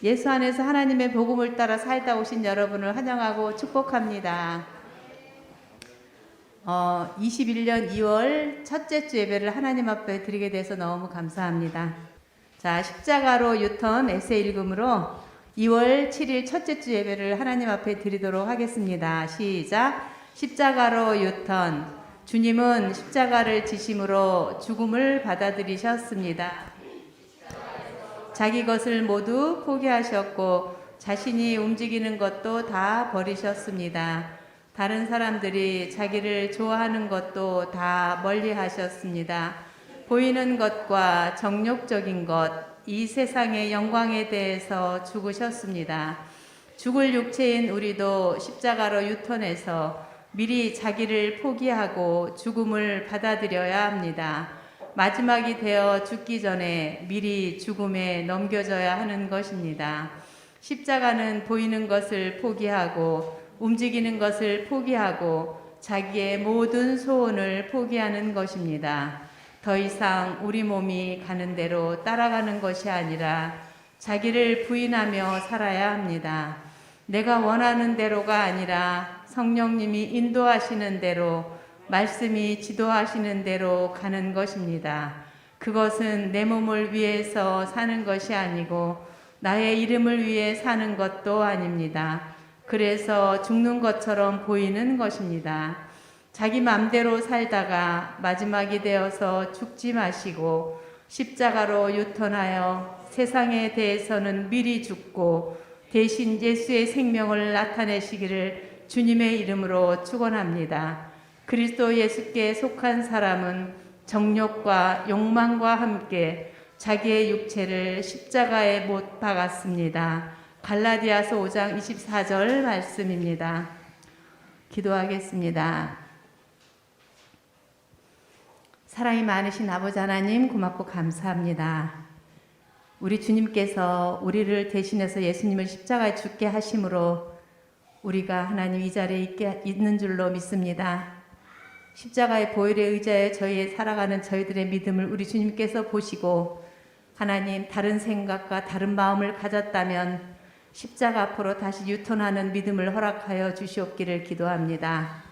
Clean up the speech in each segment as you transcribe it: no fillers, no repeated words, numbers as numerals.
예수 안에서 하나님의 복음을 따라 살다 오신 여러분을 환영하고 축복합니다. 21년 2월 첫째 주 예배를 하나님 앞에 드리게 돼서 너무 감사합니다. 자, 십자가로 유턴 에세이 읽음으로 2월 7일 첫째 주 예배를 하나님 앞에 드리도록 하겠습니다. 시작. 십자가로 유턴. 주님은 십자가를 지심으로 죽음을 받아들이셨습니다. 자기 것을 모두 포기하셨고 자신이 움직이는 것도 다 버리셨습니다. 다른 사람들이 자기를 좋아하는 것도 다 멀리 하셨습니다. 보이는 것과 정욕적인 것, 이 세상의 영광에 대해서 죽으셨습니다. 죽을 육체인 우리도 십자가로 유턴해서 미리 자기를 포기하고 죽음을 받아들여야 합니다. 마지막이 되어 죽기 전에 미리 죽음에 넘겨져야 하는 것입니다. 십자가는 보이는 것을 포기하고 움직이는 것을 포기하고 자기의 모든 소원을 포기하는 것입니다. 더 이상 우리 몸이 가는 대로 따라가는 것이 아니라 자기를 부인하며 살아야 합니다. 내가 원하는 대로가 아니라 성령님이 인도하시는 대로, 말씀이 지도하시는 대로 가는 것입니다. 그것은 내 몸을 위해서 사는 것이 아니고 나의 이름을 위해 사는 것도 아닙니다. 그래서 죽는 것처럼 보이는 것입니다. 자기 맘대로 살다가 마지막이 되어서 죽지 마시고 십자가로 유턴하여 세상에 대해서는 미리 죽고 대신 예수의 생명을 나타내시기를 주님의 이름으로 축원합니다. 그리스도 예수께 속한 사람은 정욕과 욕망과 함께 자기의 육체를 십자가에 못 박았습니다. 갈라디아서 5장 24절 말씀입니다. 기도하겠습니다. 사랑이 많으신 아버지 하나님 고맙고 감사합니다. 우리 주님께서 우리를 대신해서 예수님을 십자가에 죽게 하심으로 우리가 하나님 이 자리에 있는 줄로 믿습니다. 십자가의 보혈에 의지하여 저희의 살아가는 저희들의 믿음을 우리 주님께서 보시고 하나님 다른 생각과 다른 마음을 가졌다면 십자가 앞으로 다시 유턴하는 믿음을 허락하여 주시옵기를 기도합니다.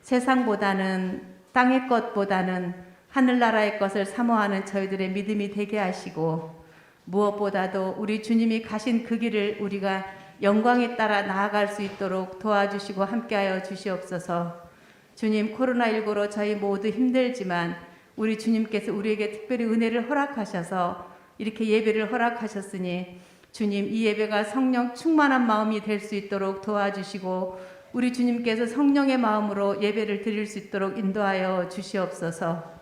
세상보다는 땅의 것보다는 하늘나라의 것을 사모하는 저희들의 믿음이 되게 하시고 무엇보다도 우리 주님이 가신 그 길을 우리가 영광에 따라 나아갈 수 있도록 도와주시고 함께하여 주시옵소서. 주님, 코로나19로 저희 모두 힘들지만 우리 주님께서 우리에게 특별히 은혜를 허락하셔서 이렇게 예배를 허락하셨으니 주님, 이 예배가 성령 충만한 마음이 될 수 있도록 도와주시고 우리 주님께서 성령의 마음으로 예배를 드릴 수 있도록 인도하여 주시옵소서.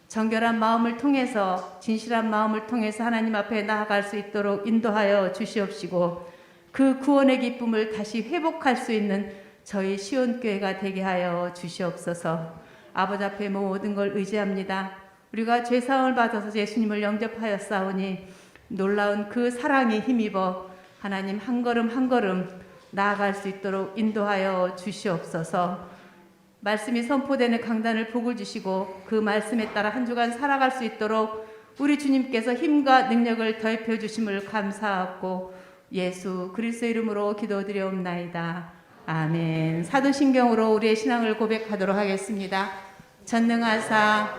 정결한 마음을 통해서 진실한 마음을 통해서 하나님 앞에 나아갈 수 있도록 인도하여 주시옵시고 그 구원의 기쁨을 다시 회복할 수 있는 저희 시온교회가 되게 하여 주시옵소서. 아버지 앞에 모든 걸 의지합니다. 우리가 죄사함을 받아서 예수님을 영접하였사오니 놀라운 그 사랑에 힘입어 하나님 한 걸음 한 걸음 나아갈 수 있도록 인도하여 주시옵소서. 말씀이 선포되는 강단을 복을 주시고 그 말씀에 따라 한 주간 살아갈 수 있도록 우리 주님께서 힘과 능력을 더입혀 주심을 감사하고 예수 그리스도의 이름으로 기도드리옵나이다. 아멘. 사도신경으로 우리의 신앙을 고백하도록 하겠습니다. 전능하사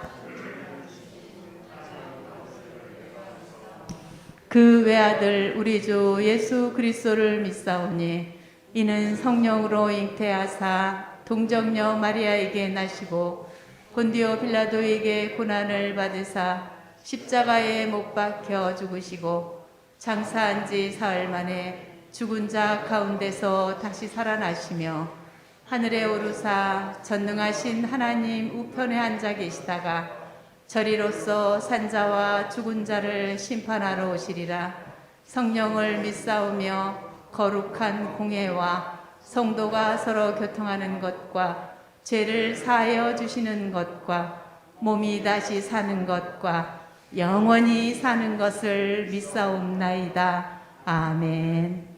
그 외아들 우리 주 예수 그리스도를 믿사오니 이는 성령으로 잉태하사 동정녀 마리아에게 나시고 본디오 빌라도에게 고난을 받으사 십자가에 못 박혀 죽으시고 장사한 지 사흘 만에 죽은 자 가운데서 다시 살아나시며 하늘에 오르사 전능하신 하나님 우편에 앉아 계시다가 저리로서 산자와 죽은 자를 심판하러 오시리라. 성령을 믿사오며 거룩한 공회와 성도가 서로 교통하는 것과 죄를 사하여 주시는 것과 몸이 다시 사는 것과 영원히 사는 것을 믿사옵나이다. 아멘.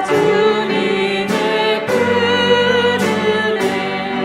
주님의 큰 은혜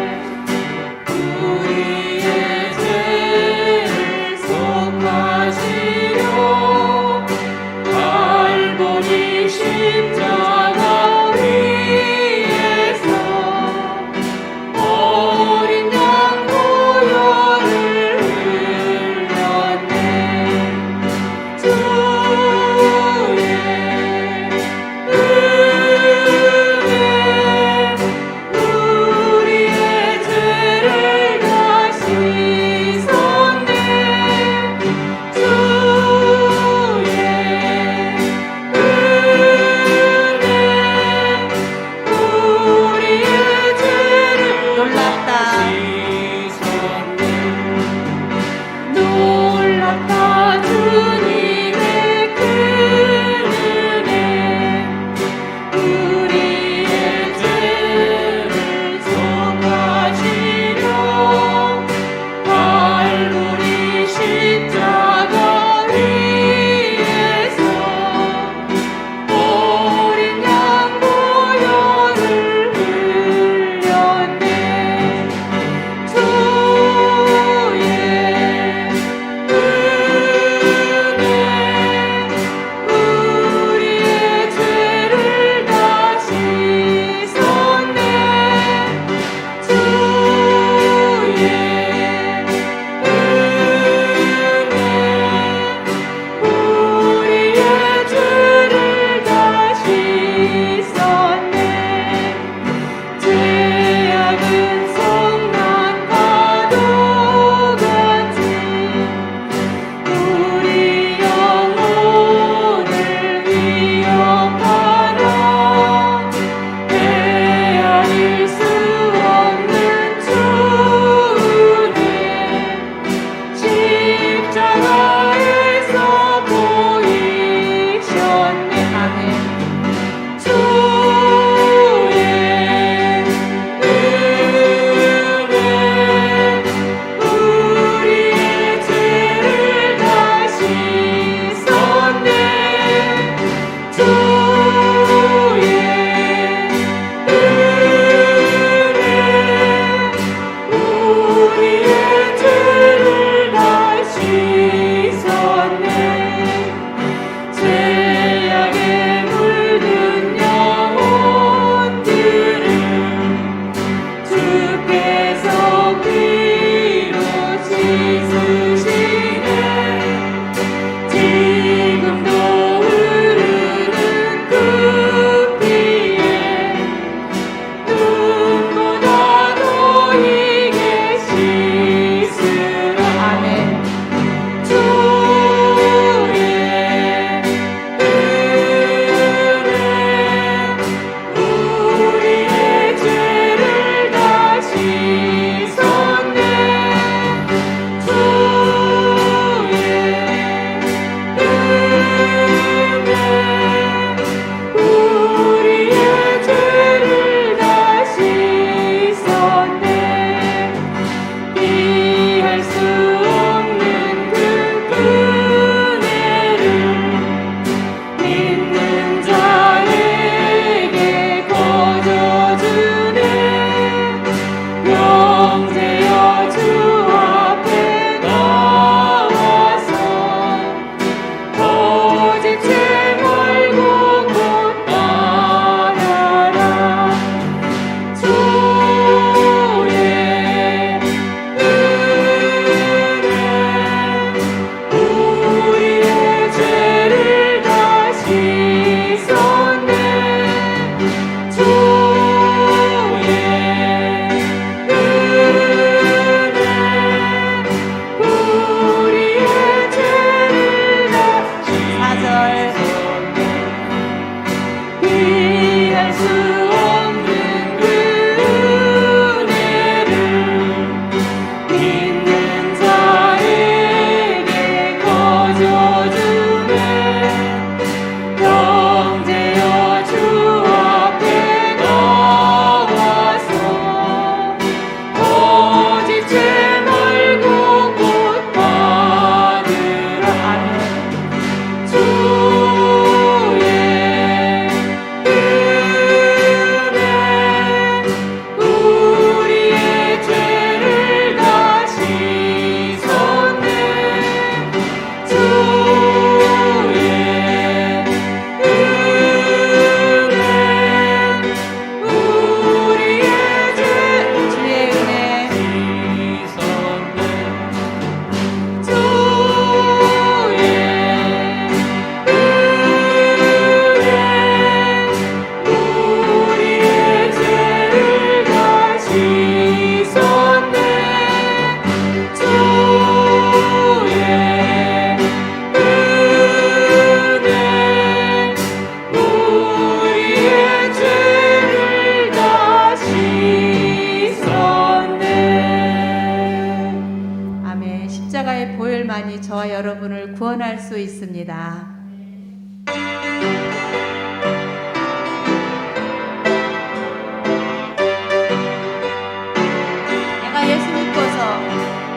수 있습니다.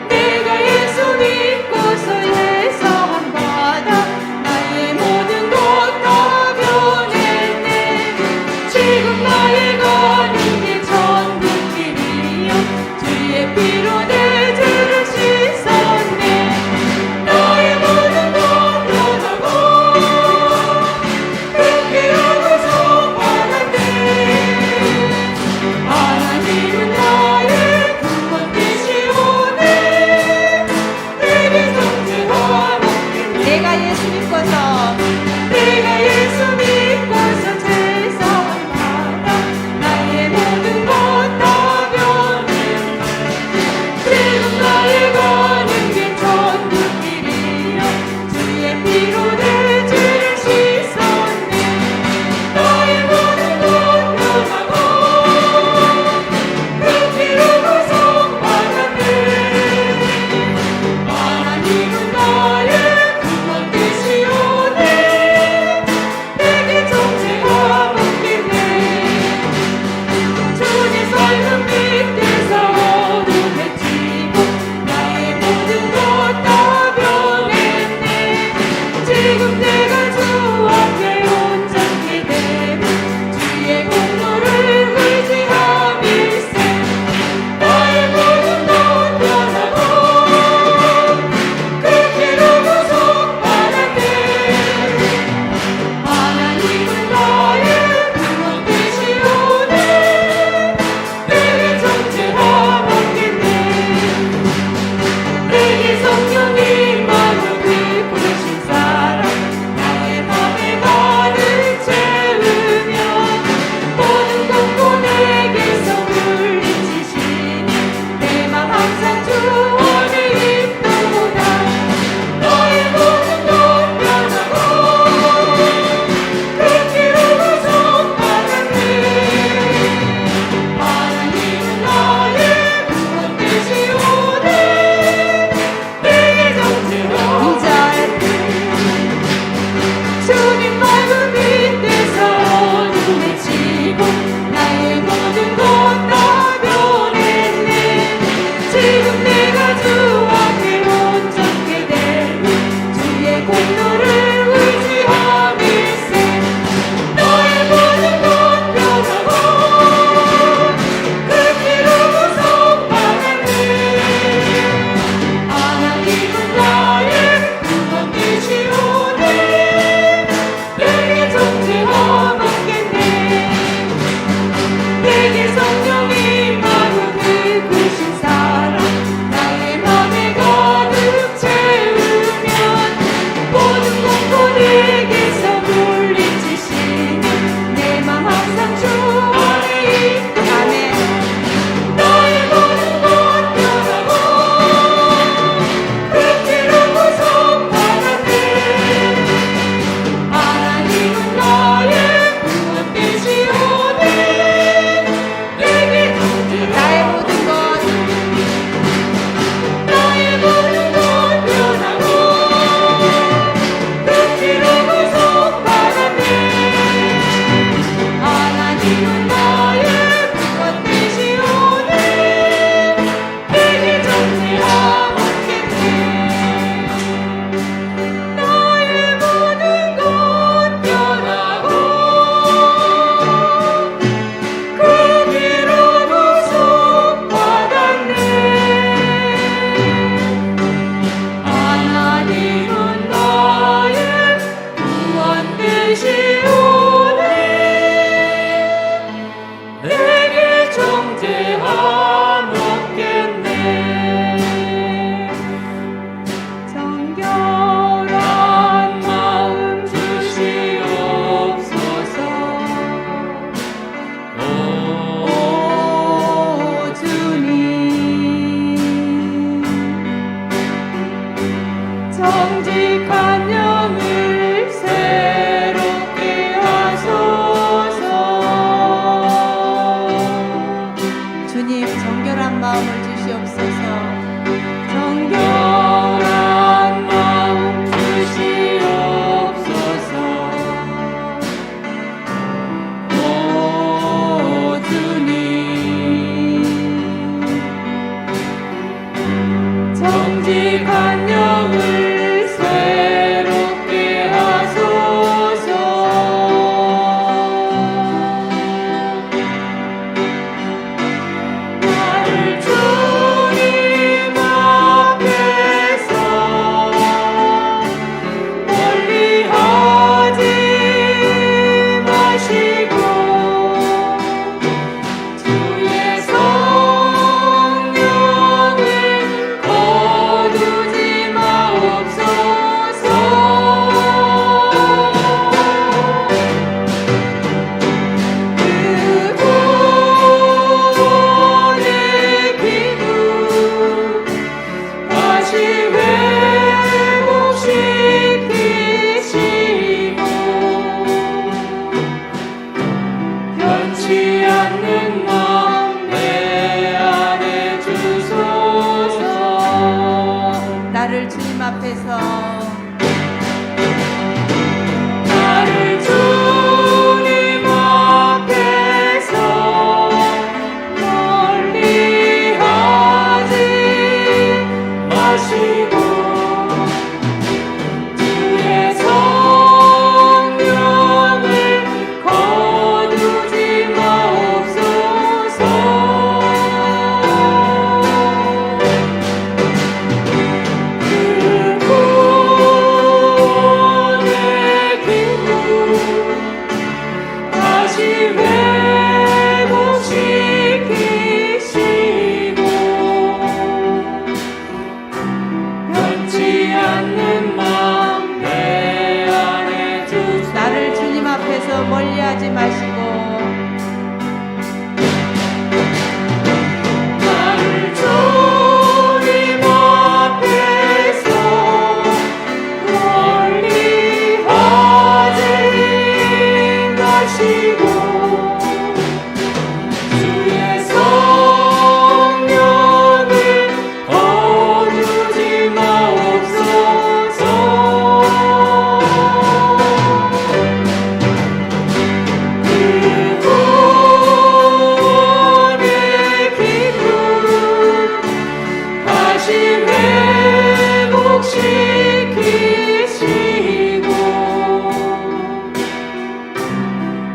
내가 예수 믿고서 예서함받아 나의 모든 것 다 변했네. 지금 나의 가는 길 전부 길이요 주의 피로 내 죄를 씻었네. 나의 모든 것 변하고 않는 마음 내 안에 주소서. 나를 주님 앞에서 나를 주님 앞에서 멀리하지 마시고 주의 성령을 거두지 마옵소서. 구원의 기쁨 다시 회복시키시고 변치 않는 마음 내 안에 주소서. 나를 주님 앞에서 멀리하지 마시고 나를 주님 앞에서 멀리하지 마시고 주의 성령을 거두지 마옵소서. 그 구원의 기쁨 다시 회복시키시고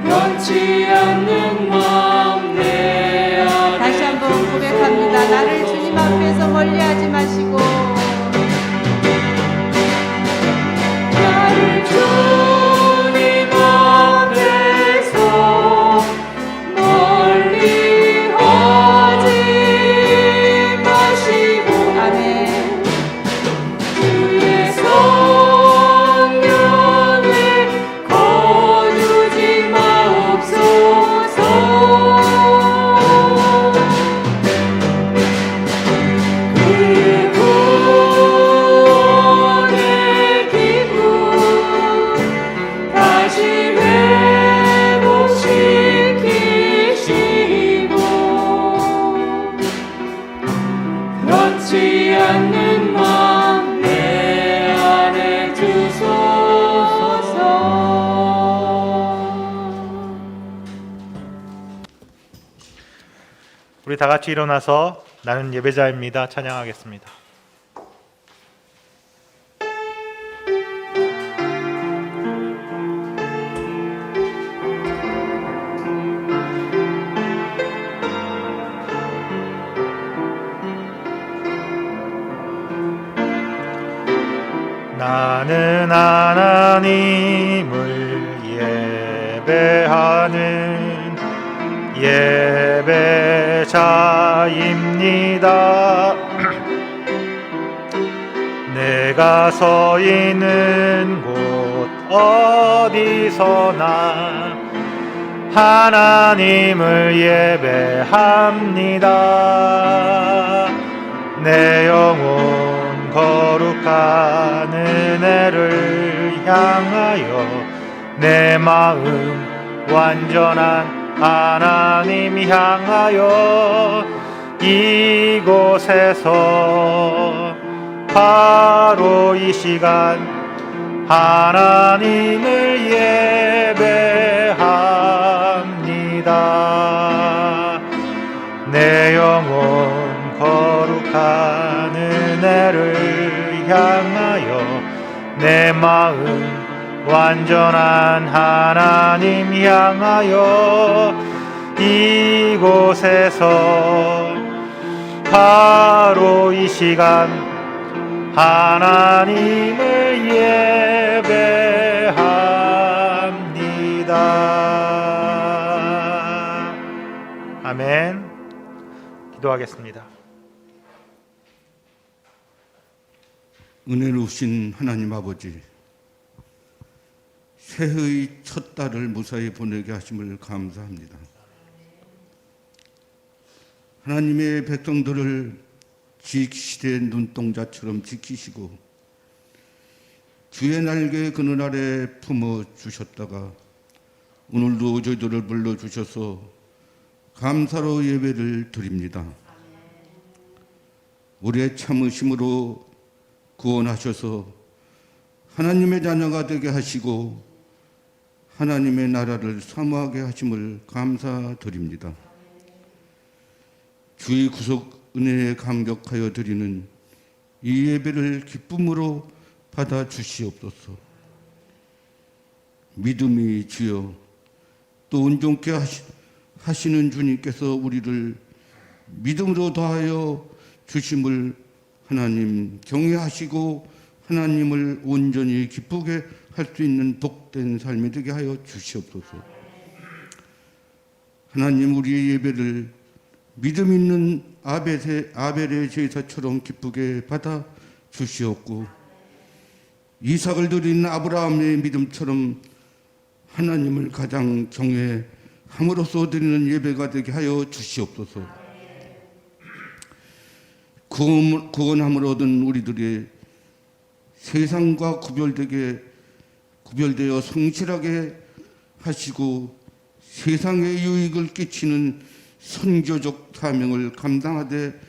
변치 않는 마음 내 안에 다시 한번 고백합니다. 나를 주님 앞에서 멀리하지 마시고 나를 주님 앞에서 멀리하지 마시고 아멘. 주의 성령을 거두지 마옵소서. 그 구원의 기쁨 다시 회복시키시고 변치 않는 마음 내 안에 주소서. 우리 다 같이 일어나서 나는 예배자입니다. 찬양하겠습니다. 나는 하나님을 예배하는 예배자입니다. 내가 서 있는 곳 어디서나 하나님을 예배합니다. 내 영혼 거룩한 은혜를 향하여 내 마음 완전한 하나님 향하여 이곳에서 바로 이 시간 하나님을 예배합니다. 내 영혼 거룩한 은혜를 향하여 내 마음 완전한 하나님 향하여 이곳에서 바로 이 시간 하나님을 예배합니다. 아멘. 기도하겠습니다. 은혜로우신 하나님 아버지, 새해의 첫 달을 무사히 보내게 하심을 감사합니다. 하나님의 백성들을 지시대의 눈동자처럼 지키시고 주의 날개 그늘 아래 품어 주셨다가 오늘도 저희들을 불러주셔서 감사로 예배를 드립니다. 오래 참으심으로 구원하셔서 하나님의 자녀가 되게 하시고 하나님의 나라를 사모하게 하심을 감사드립니다. 주의 구속 은혜에 감격하여 드리는 이 예배를 기쁨으로 받아 주시옵소서. 믿음이 주여 또 온전케 하시는 주님께서 우리를 믿음으로 더하여 주심을 하나님 경외하시고 하나님을 온전히 기쁘게 할 수 있는 복된 삶이 되게 하여 주시옵소서. 하나님 우리의 예배를 믿음 있는 아벨의 제사처럼 기쁘게 받아 주시옵고 이삭을 드린 아브라함의 믿음처럼 하나님을 가장 경외함으로써 드리는 예배가 되게 하여 주시옵소서. 구원함을 얻은 우리들의 세상과 구별되어 성실하게 하시고 세상에 유익을 끼치는 선교적 사명을 감당하되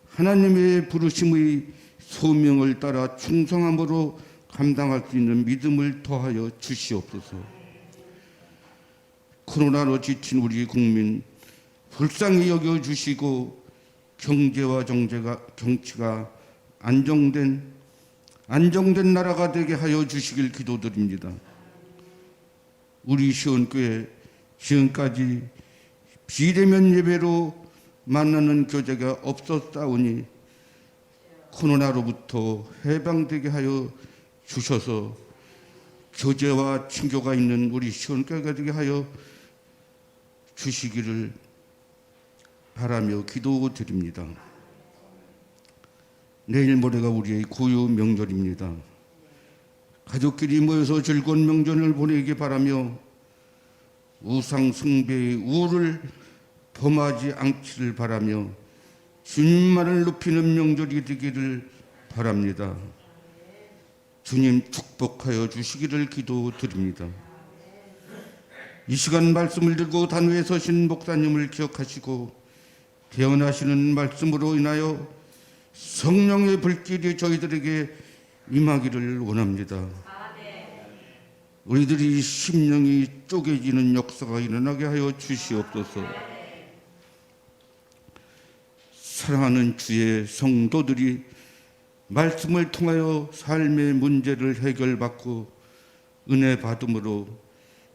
하나님의 부르심의 소명을 따라 충성함으로 감당할 수 있는 믿음을 더하여 주시옵소서. 코로나로 지친 우리 국민 불쌍히 여겨주시고 경제와 정치가 안정된 나라가 되게 하여 주시길 기도드립니다. 우리 시온교회 지금까지 비대면 예배로 만나는 교제가 없었사오니 코로나로부터 해방되게 하여 주셔서 교제와 친교가 있는 우리 시온교회가 되게 하여 주시기를 바라며 기도드립니다. 내일 모레가 우리의 고유 명절입니다. 가족끼리 모여서 즐거운 명절을 보내기 바라며 우상 숭배의 우를 범하지 않기를 바라며 주님만을 높이는 명절이 되기를 바랍니다. 주님 축복하여 주시기를 기도드립니다. 이 시간 말씀을 들고 단위에 서신 목사님을 기억하시고 대언하시는 말씀으로 인하여 성령의 불길이 저희들에게 임하기를 원합니다. 우리들이 심령이 쪼개지는 역사가 일어나게 하여 주시옵소서. 사랑하는 주의 성도들이 말씀을 통하여 삶의 문제를 해결받고 은혜 받음으로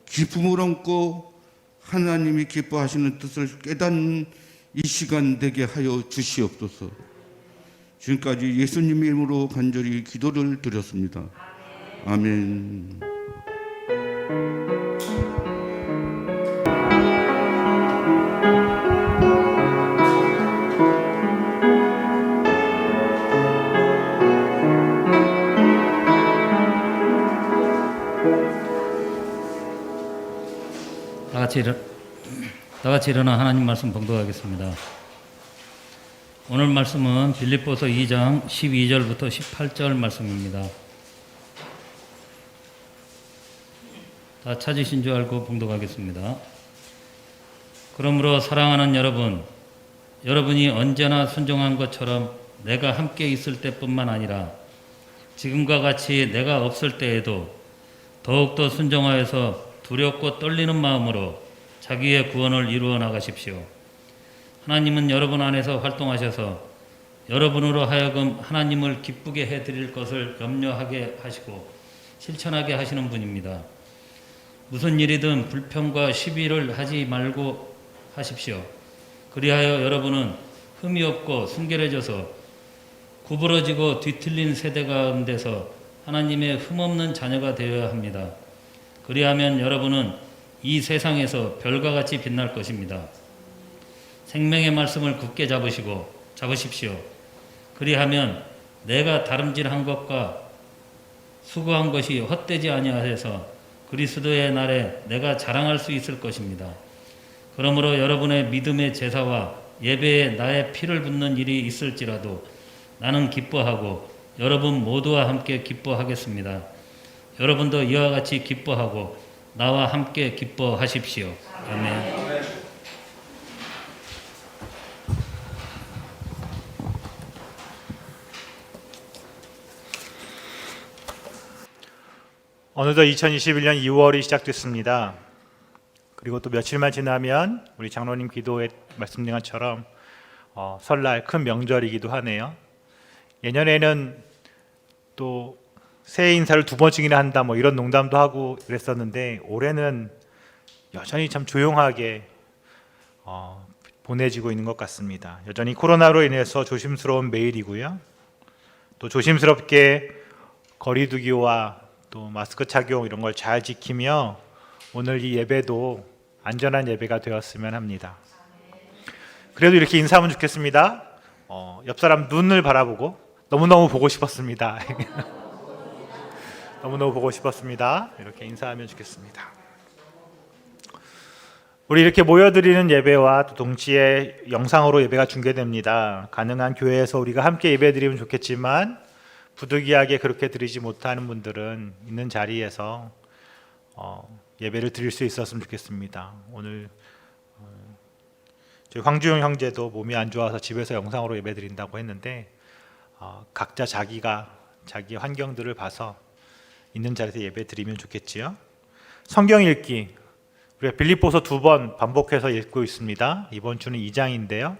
기쁨을 얻고 하나님이 기뻐하시는 뜻을 깨닫는 이 시간 되게 하여 주시옵소서. 지금까지 예수님의 이름으로 간절히 기도를 드렸습니다. 아멘. 다 같이 일어나 하나님 말씀 봉독하겠습니다. 오늘 말씀은 빌립보서 2장 12절부터 18절 말씀입니다. 다 찾으신 줄 알고 봉독하겠습니다. 그러므로 사랑하는 여러분, 여러분이 언제나 순종한 것처럼 내가 함께 있을 때뿐만 아니라 지금과 같이 내가 없을 때에도 더욱더 순종하여서 두렵고 떨리는 마음으로 자기의 구원을 이루어 나가십시오. 하나님은 여러분 안에서 활동하셔서 여러분으로 하여금 하나님을 기쁘게 해드릴 것을 염려하게 하시고 실천하게 하시는 분입니다. 무슨 일이든 불평과 시비를 하지 말고 하십시오. 그리하여 여러분은 흠이 없고 순결해져서 구부러지고 뒤틀린 세대 가운데서 하나님의 흠없는 자녀가 되어야 합니다. 그리하면 여러분은 이 세상에서 별과 같이 빛날 것입니다. 생명의 말씀을 굳게 잡으십시오. 그리하면 내가 다름질한 것과 수고한 것이 헛되지 아니하여서 그리스도의 날에 내가 자랑할 수 있을 것입니다. 그러므로 여러분의 믿음의 제사와 예배에 나의 피를 붓는 일이 있을지라도 나는 기뻐하고 여러분 모두와 함께 기뻐하겠습니다. 여러분도 이와 같이 기뻐하고 나와 함께 기뻐하십시오. 아멘. 어느덧 2021년 2월이 시작됐습니다. 그리고 또 며칠만 지나면 우리 장로님 기도에 말씀드린 것처럼 설날 큰 명절이기도 하네요. 예년에는 또 새해 인사를 2번씩이나 한다 뭐 이런 농담도 하고 그랬었는데 올해는 여전히 참 조용하게 보내지고 있는 것 같습니다. 여전히 코로나로 인해서 조심스러운 매일이고요. 또 조심스럽게 거리두기와 또 마스크 착용 이런 걸 잘 지키며 오늘 이 예배도 안전한 예배가 되었으면 합니다. 그래도 이렇게 인사하면 좋겠습니다. 옆 사람 눈을 바라보고 너무너무 보고 싶었습니다. 너무너무 보고 싶었습니다. 이렇게 인사하면 좋겠습니다. 우리 이렇게 모여드리는 예배와 또 동시에 영상으로 예배가 중계됩니다. 가능한 교회에서 우리가 함께 예배드리면 좋겠지만 부득이하게 그렇게 드리지 못하는 분들은 있는 자리에서 예배를 드릴 수 있었으면 좋겠습니다. 오늘 저희 황주영 형제도 몸이 안 좋아서 집에서 영상으로 예배 드린다고 했는데 각자 자기의 환경들을 봐서 있는 자리에서 예배 드리면 좋겠지요. 성경 읽기 우리가 빌립보서 2번 반복해서 읽고 있습니다. 이번 주는 2장인데요.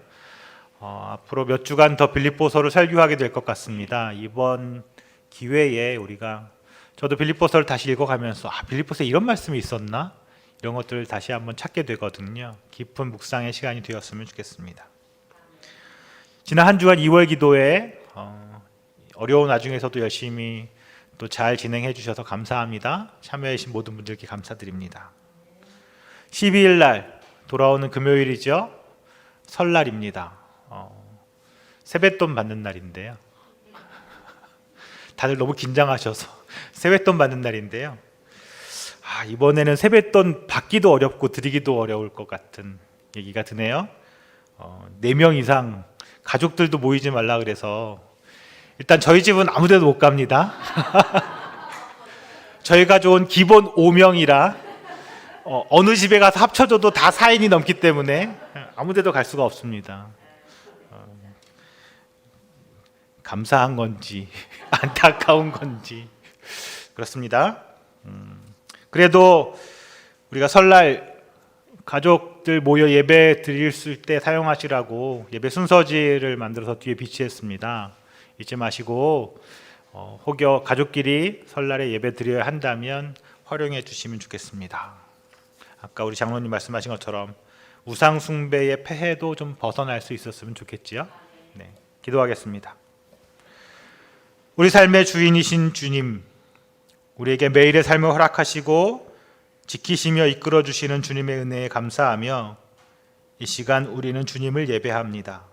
앞으로 몇 주간 더 빌립보서를 설교하게 될 것 같습니다. 이번 기회에 저도 빌립보서를 다시 읽어가면서 빌립보서에 이런 말씀이 있었나? 이런 것들을 다시 한번 찾게 되거든요. 깊은 묵상의 시간이 되었으면 좋겠습니다. 지난 한 주간 2월 기도회 어려운 와중에서도 열심히 또 잘 진행해 주셔서 감사합니다. 참여해 주신 모든 분들께 감사드립니다. 12일 날 돌아오는 금요일이죠. 설날입니다. 세뱃돈 받는 날인데요. 다들 너무 긴장하셔서 세뱃돈 받는 날인데요. 이번에는 세뱃돈 받기도 어렵고 드리기도 어려울 것 같은 얘기가 드네요. 4명 이상 가족들도 모이지 말라 그래서 일단 저희 집은 아무 데도 못 갑니다. 저희 가족은 기본 5명이라 어느 집에 가서 합쳐줘도 다 4인이 넘기 때문에 아무 데도 갈 수가 없습니다. 감사한 건지 안타까운 건지 그렇습니다. 그래도 우리가 설날 가족들 모여 예배 드릴 때 사용하시라고 예배 순서지를 만들어서 뒤에 비치했습니다. 잊지 마시고 혹여 가족끼리 설날에 예배 드려야 한다면 활용해 주시면 좋겠습니다. 아까 우리 장로님 말씀하신 것처럼 우상 숭배의 폐해도 좀 벗어날 수 있었으면 좋겠지요. 네, 기도하겠습니다. 우리 삶의 주인이신 주님, 우리에게 매일의 삶을 허락하시고 지키시며 이끌어 주시는 주님의 은혜에 감사하며 이 시간 우리는 주님을 예배합니다.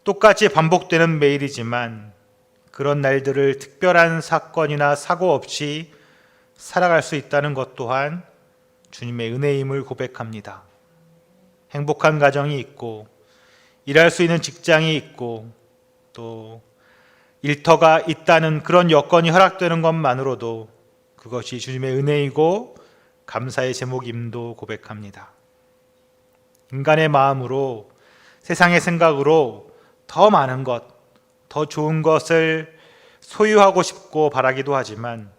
똑같이 반복되는 매일이지만 그런 날들을 특별한 사건이나 사고 없이 살아갈 수 있다는 것 또한 주님의 은혜임을 고백합니다. 행복한 가정이 있고 일할 수 있는 직장이 있고 또 일터가 있다는 그런 여건이 허락되는 것만으로도 그것이 주님의 은혜이고 감사의 제목임도 고백합니다. 인간의 마음으로 세상의 생각으로 더 많은 것, 더 좋은 것을 소유하고 싶고 바라기도 하지만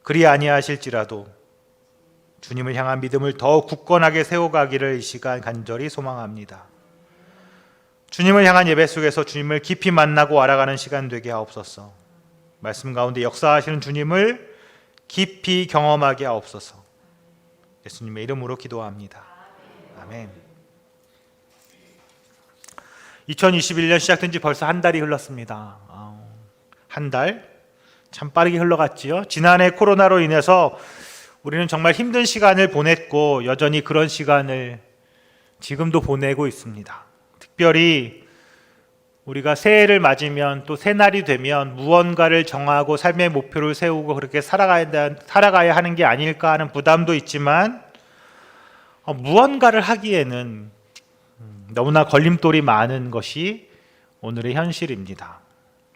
그리 아니하실지라도 주님을 향한 믿음을 더 굳건하게 세워가기를 이 시간 간절히 소망합니다. 주님을 향한 예배 속에서 주님을 깊이 만나고 알아가는 시간 되게 하옵소서. 말씀 가운데 역사하시는 주님을 깊이 경험하게 하옵소서. 예수님의 이름으로 기도합니다. 아멘. 2021년 시작된 지 벌써 한 달이 흘렀습니다. 한 달? 참 빠르게 흘러갔지요. 지난해 코로나로 인해서 우리는 정말 힘든 시간을 보냈고 여전히 그런 시간을 지금도 보내고 있습니다. 특별히 우리가 새해를 맞으면 또 새날이 되면 무언가를 정하고 삶의 목표를 세우고 그렇게 살아가야 하는 게 아닐까 하는 부담도 있지만 무언가를 하기에는 너무나 걸림돌이 많은 것이 오늘의 현실입니다.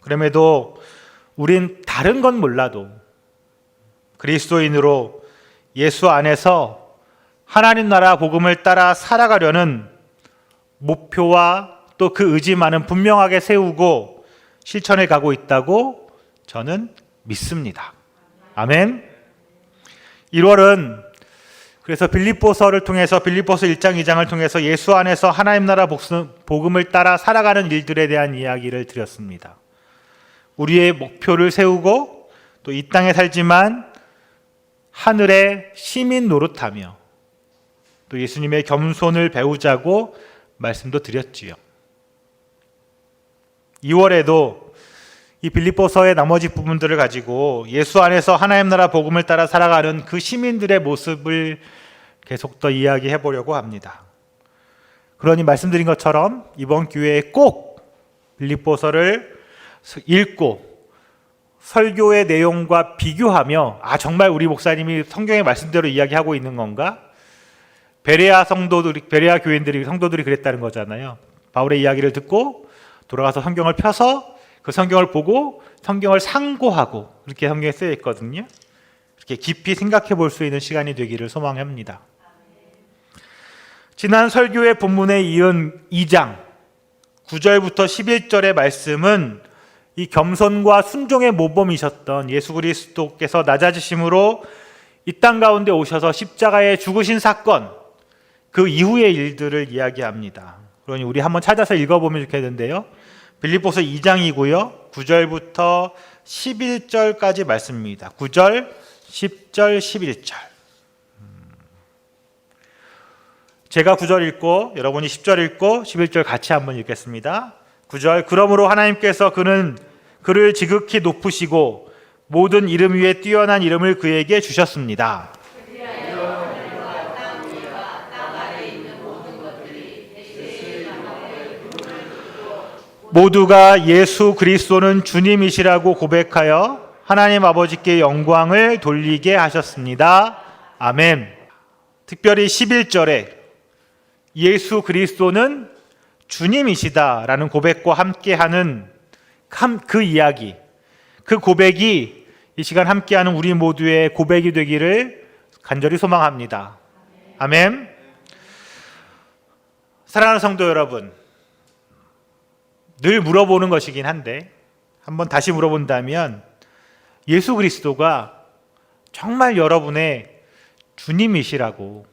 그럼에도 우린 다른 건 몰라도 그리스도인으로 예수 안에서 하나님 나라 복음을 따라 살아가려는 목표와 또 그 의지만은 분명하게 세우고 실천해 가고 있다고 저는 믿습니다. 아멘. 1월은 그래서 빌립보서를 통해서 빌립보서 1장 2장을 통해서 예수 안에서 하나님 나라 복음을 따라 살아가는 일들에 대한 이야기를 드렸습니다. 우리의 목표를 세우고 또 이 땅에 살지만 하늘의 시민 노릇하며 또 예수님의 겸손을 배우자고 말씀도 드렸지요. 2월에도 이 빌립보서의 나머지 부분들을 가지고 예수 안에서 하나님 나라 복음을 따라 살아가는 그 시민들의 모습을 계속 더 이야기해 보려고 합니다. 그러니 말씀드린 것처럼 이번 기회에 꼭 빌립보서를 읽고 설교의 내용과 비교하며 정말 우리 목사님이 성경의 말씀대로 이야기하고 있는 건가? 베레아 교인들이 성도들이 그랬다는 거잖아요. 바울의 이야기를 듣고 돌아가서 성경을 펴서 그 성경을 보고 성경을 상고하고 이렇게 성경에 쓰여 있거든요. 이렇게 깊이 생각해 볼 수 있는 시간이 되기를 소망합니다. 지난 설교의 본문에 이은 2장 9절부터 11절의 말씀은 이 겸손과 순종의 모범이셨던 예수 그리스도께서 낮아지심으로 이 땅 가운데 오셔서 십자가에 죽으신 사건, 그 이후의 일들을 이야기합니다. 그러니 우리 한번 찾아서 읽어보면 좋겠는데요. 빌립보서 2장이고요. 9절부터 11절까지 말씀입니다. 9절, 10절, 11절. 제가 9절 읽고 여러분이 10절 읽고 11절 같이 한번 읽겠습니다. 9절, 그러므로 하나님께서 그를 지극히 높으시고 모든 이름 위에 뛰어난 이름을 그에게 주셨습니다. 모두가 예수 그리스도는 주님이시라고 고백하여 하나님 아버지께 영광을 돌리게 하셨습니다. 아멘. 특별히 11절에 예수 그리스도는 주님이시다라는 고백과 함께하는 그 이야기, 그 고백이 이 시간 함께하는 우리 모두의 고백이 되기를 간절히 소망합니다. 아멘. 사랑하는 성도 여러분, 늘 물어보는 것이긴 한데 한번 다시 물어본다면 예수 그리스도가 정말 여러분의 주님이시라고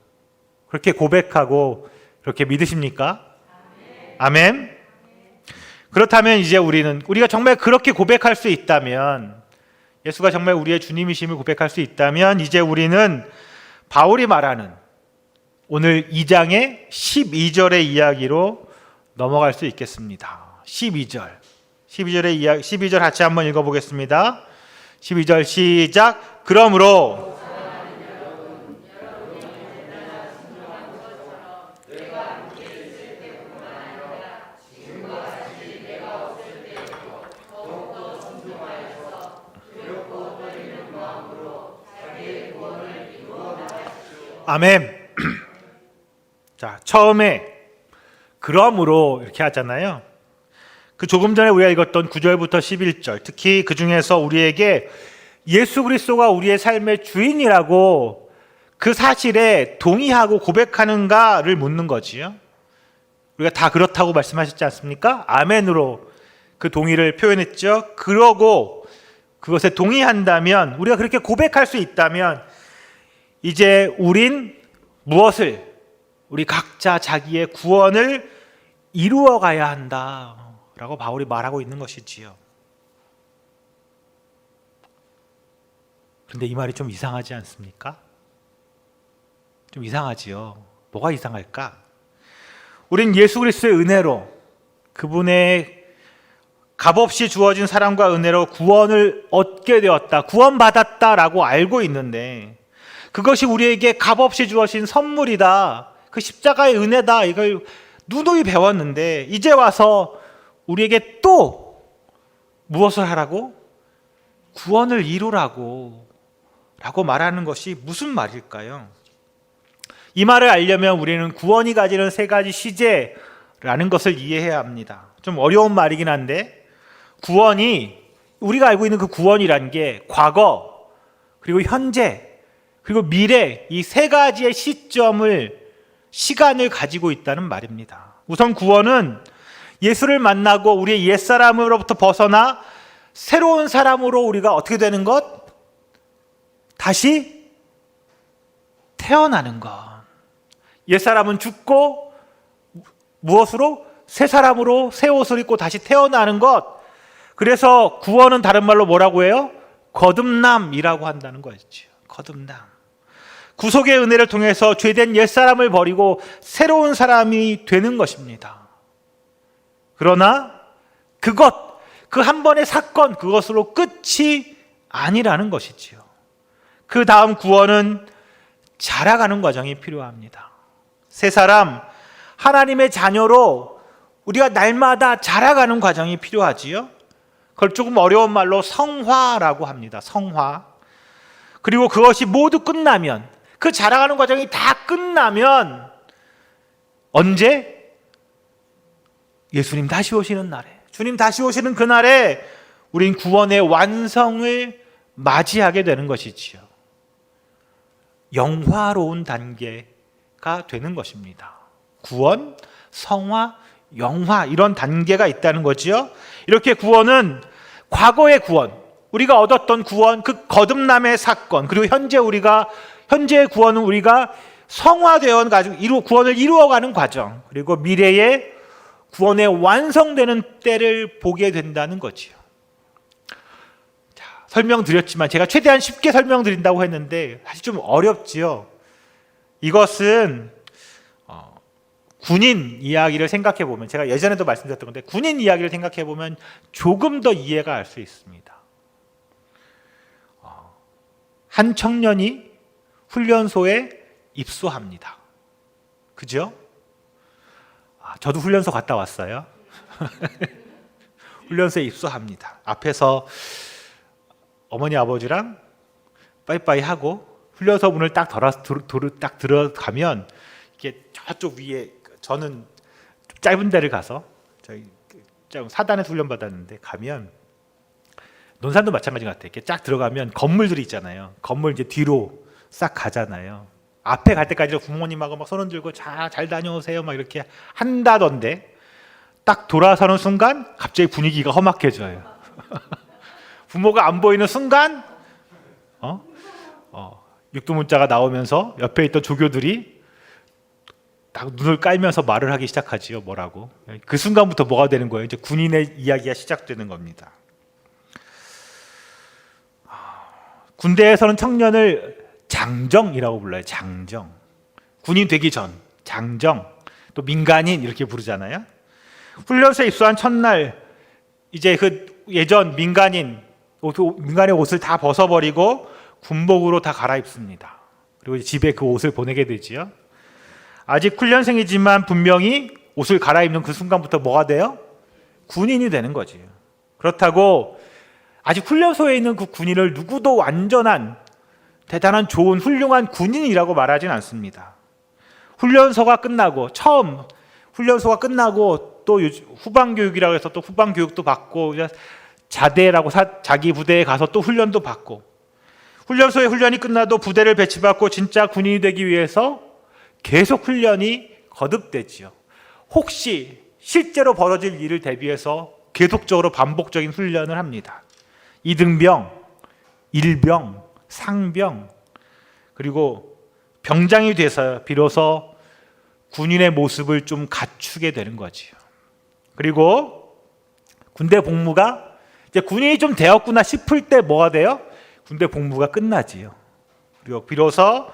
그렇게 고백하고 그렇게 믿으십니까? 아멘. 그렇다면 이제 우리가 정말 그렇게 고백할 수 있다면, 예수가 정말 우리의 주님이심을 고백할 수 있다면 이제 우리는 바울이 말하는 오늘 2장의 12절의 이야기로 넘어갈 수 있겠습니다. 12절 같이 한번 읽어보겠습니다. 12절 시작. 그러므로 아멘. 자, 처음에 그러므로 이렇게 하잖아요. 그 조금 전에 우리가 읽었던 9절부터 11절, 특히 그 중에서 우리에게 예수 그리스도가 우리의 삶의 주인이라고 그 사실에 동의하고 고백하는가를 묻는 거지요. 우리가 다 그렇다고 말씀하셨지 않습니까? 아멘으로 그 동의를 표현했죠. 그러고 그것에 동의한다면, 우리가 그렇게 고백할 수 있다면 이제 우린 우리 각자 자기의 구원을 이루어 가야 한다라고 바울이 말하고 있는 것이지요. 그런데 이 말이 좀 이상하지 않습니까? 좀 이상하지요. 뭐가 이상할까? 우린 예수 그리스도의 은혜로, 그분의 값없이 주어진 사랑과 은혜로 구원을 얻게 되었다, 구원받았다라고 알고 있는데, 그것이 우리에게 값없이 주어진 선물이다, 그 십자가의 은혜다, 이걸 누누이 배웠는데 이제 와서 우리에게 또 무엇을 하라고? 구원을 이루라고 라고 말하는 것이 무슨 말일까요? 이 말을 알려면 우리는 구원이 가지는 세 가지 시제라는 것을 이해해야 합니다. 좀 어려운 말이긴 한데, 구원이, 우리가 알고 있는 그 구원이란 게 과거, 그리고 현재, 그리고 미래, 이 세 가지의 시간을 가지고 있다는 말입니다. 우선 구원은 예수를 만나고 우리의 옛사람으로부터 벗어나 새로운 사람으로 우리가 어떻게 되는 것? 다시 태어나는 것. 옛사람은 죽고 무엇으로? 새 사람으로 새 옷을 입고 다시 태어나는 것. 그래서 구원은 다른 말로 뭐라고 해요? 거듭남이라고 한다는 거였죠. 거듭남. 구속의 은혜를 통해서 죄된 옛사람을 버리고 새로운 사람이 되는 것입니다. 그러나 그 한 번의 사건, 그것으로 끝이 아니라는 것이지요. 그 다음 구원은 자라가는 과정이 필요합니다. 새 사람, 하나님의 자녀로 우리가 날마다 자라가는 과정이 필요하지요. 그걸 조금 어려운 말로 성화라고 합니다. 성화. 그리고 그것이 모두 끝나면, 그 자라가는 과정이 다 끝나면 언제? 예수님 다시 오시는 날에, 주님 다시 오시는 그날에 우린 구원의 완성을 맞이하게 되는 것이지요. 영화로운 단계가 되는 것입니다. 구원, 성화, 영화, 이런 단계가 있다는 거지요. 이렇게 구원은 과거의 구원, 우리가 얻었던 구원, 그 거듭남의 사건, 그리고 현재의 구원은 우리가 성화되어 가지고 구원을 이루어가는 과정, 그리고 미래의 구원의 완성되는 때를 보게 된다는 거지요. 자, 설명드렸지만 제가 최대한 쉽게 설명드린다고 했는데 사실 좀 어렵지요. 이것은 군인 이야기를 생각해 보면, 제가 예전에도 말씀드렸던 건데, 군인 이야기를 생각해 보면 조금 더 이해가 할 수 있습니다. 한 청년이 훈련소에 입소합니다. 그죠? 저도 훈련소 갔다 왔어요. 훈련소에 입소합니다. 앞에서 어머니 아버지랑 빠이빠이 하고 훈련소 문을 딱 들어가면 이게 저쪽 위에, 저는 짧은 데를 가서 저희 사단에서 훈련 받았는데, 가면 논산도 마찬가지 같아요. 이렇게 쫙 들어가면 건물들이 있잖아요. 건물 이제 뒤로 싹 가잖아요. 앞에 갈 때까지 부모님하고 막 손 흔들고 잘 다녀오세요 막 이렇게 한다던데, 딱 돌아서는 순간 갑자기 분위기가 험악해져요. 부모가 안 보이는 순간 육두문자가 나오면서 옆에 있던 조교들이 딱 눈을 깔면서 말을 하기 시작하지요. 뭐라고? 그 순간부터 뭐가 되는 거예요? 이제 군인의 이야기가 시작되는 겁니다. 군대에서는 청년을 장정이라고 불러요. 장정. 군인 되기 전 장정, 또 민간인 이렇게 부르잖아요. 훈련소에 입소한 첫날 이제 그 예전 민간인의 옷을 다 벗어버리고 군복으로 다 갈아입습니다. 그리고 집에 그 옷을 보내게 되지요. 아직 훈련생이지만 분명히 옷을 갈아입는 그 순간부터 뭐가 돼요? 군인이 되는 거지. 그렇다고 아직 훈련소에 있는 그 군인을 누구도 완전한 대단한 좋은 훌륭한 군인이라고 말하진 않습니다. 훈련소가 끝나고 또 후방 교육이라고 해서 또 후방 교육도 받고, 자대라고 자기 부대에 가서 또 훈련도 받고, 훈련소의 훈련이 끝나도 부대를 배치받고 진짜 군인이 되기 위해서 계속 훈련이 거듭되지요. 혹시 실제로 벌어질 일을 대비해서 계속적으로 반복적인 훈련을 합니다. 이등병, 일병, 상병, 그리고 병장이 돼서 비로소 군인의 모습을 좀 갖추게 되는 거지요. 그리고 군대 복무가 이제 군인이 좀 되었구나 싶을 때 뭐가 돼요? 군대 복무가 끝나지요. 그리고 비로소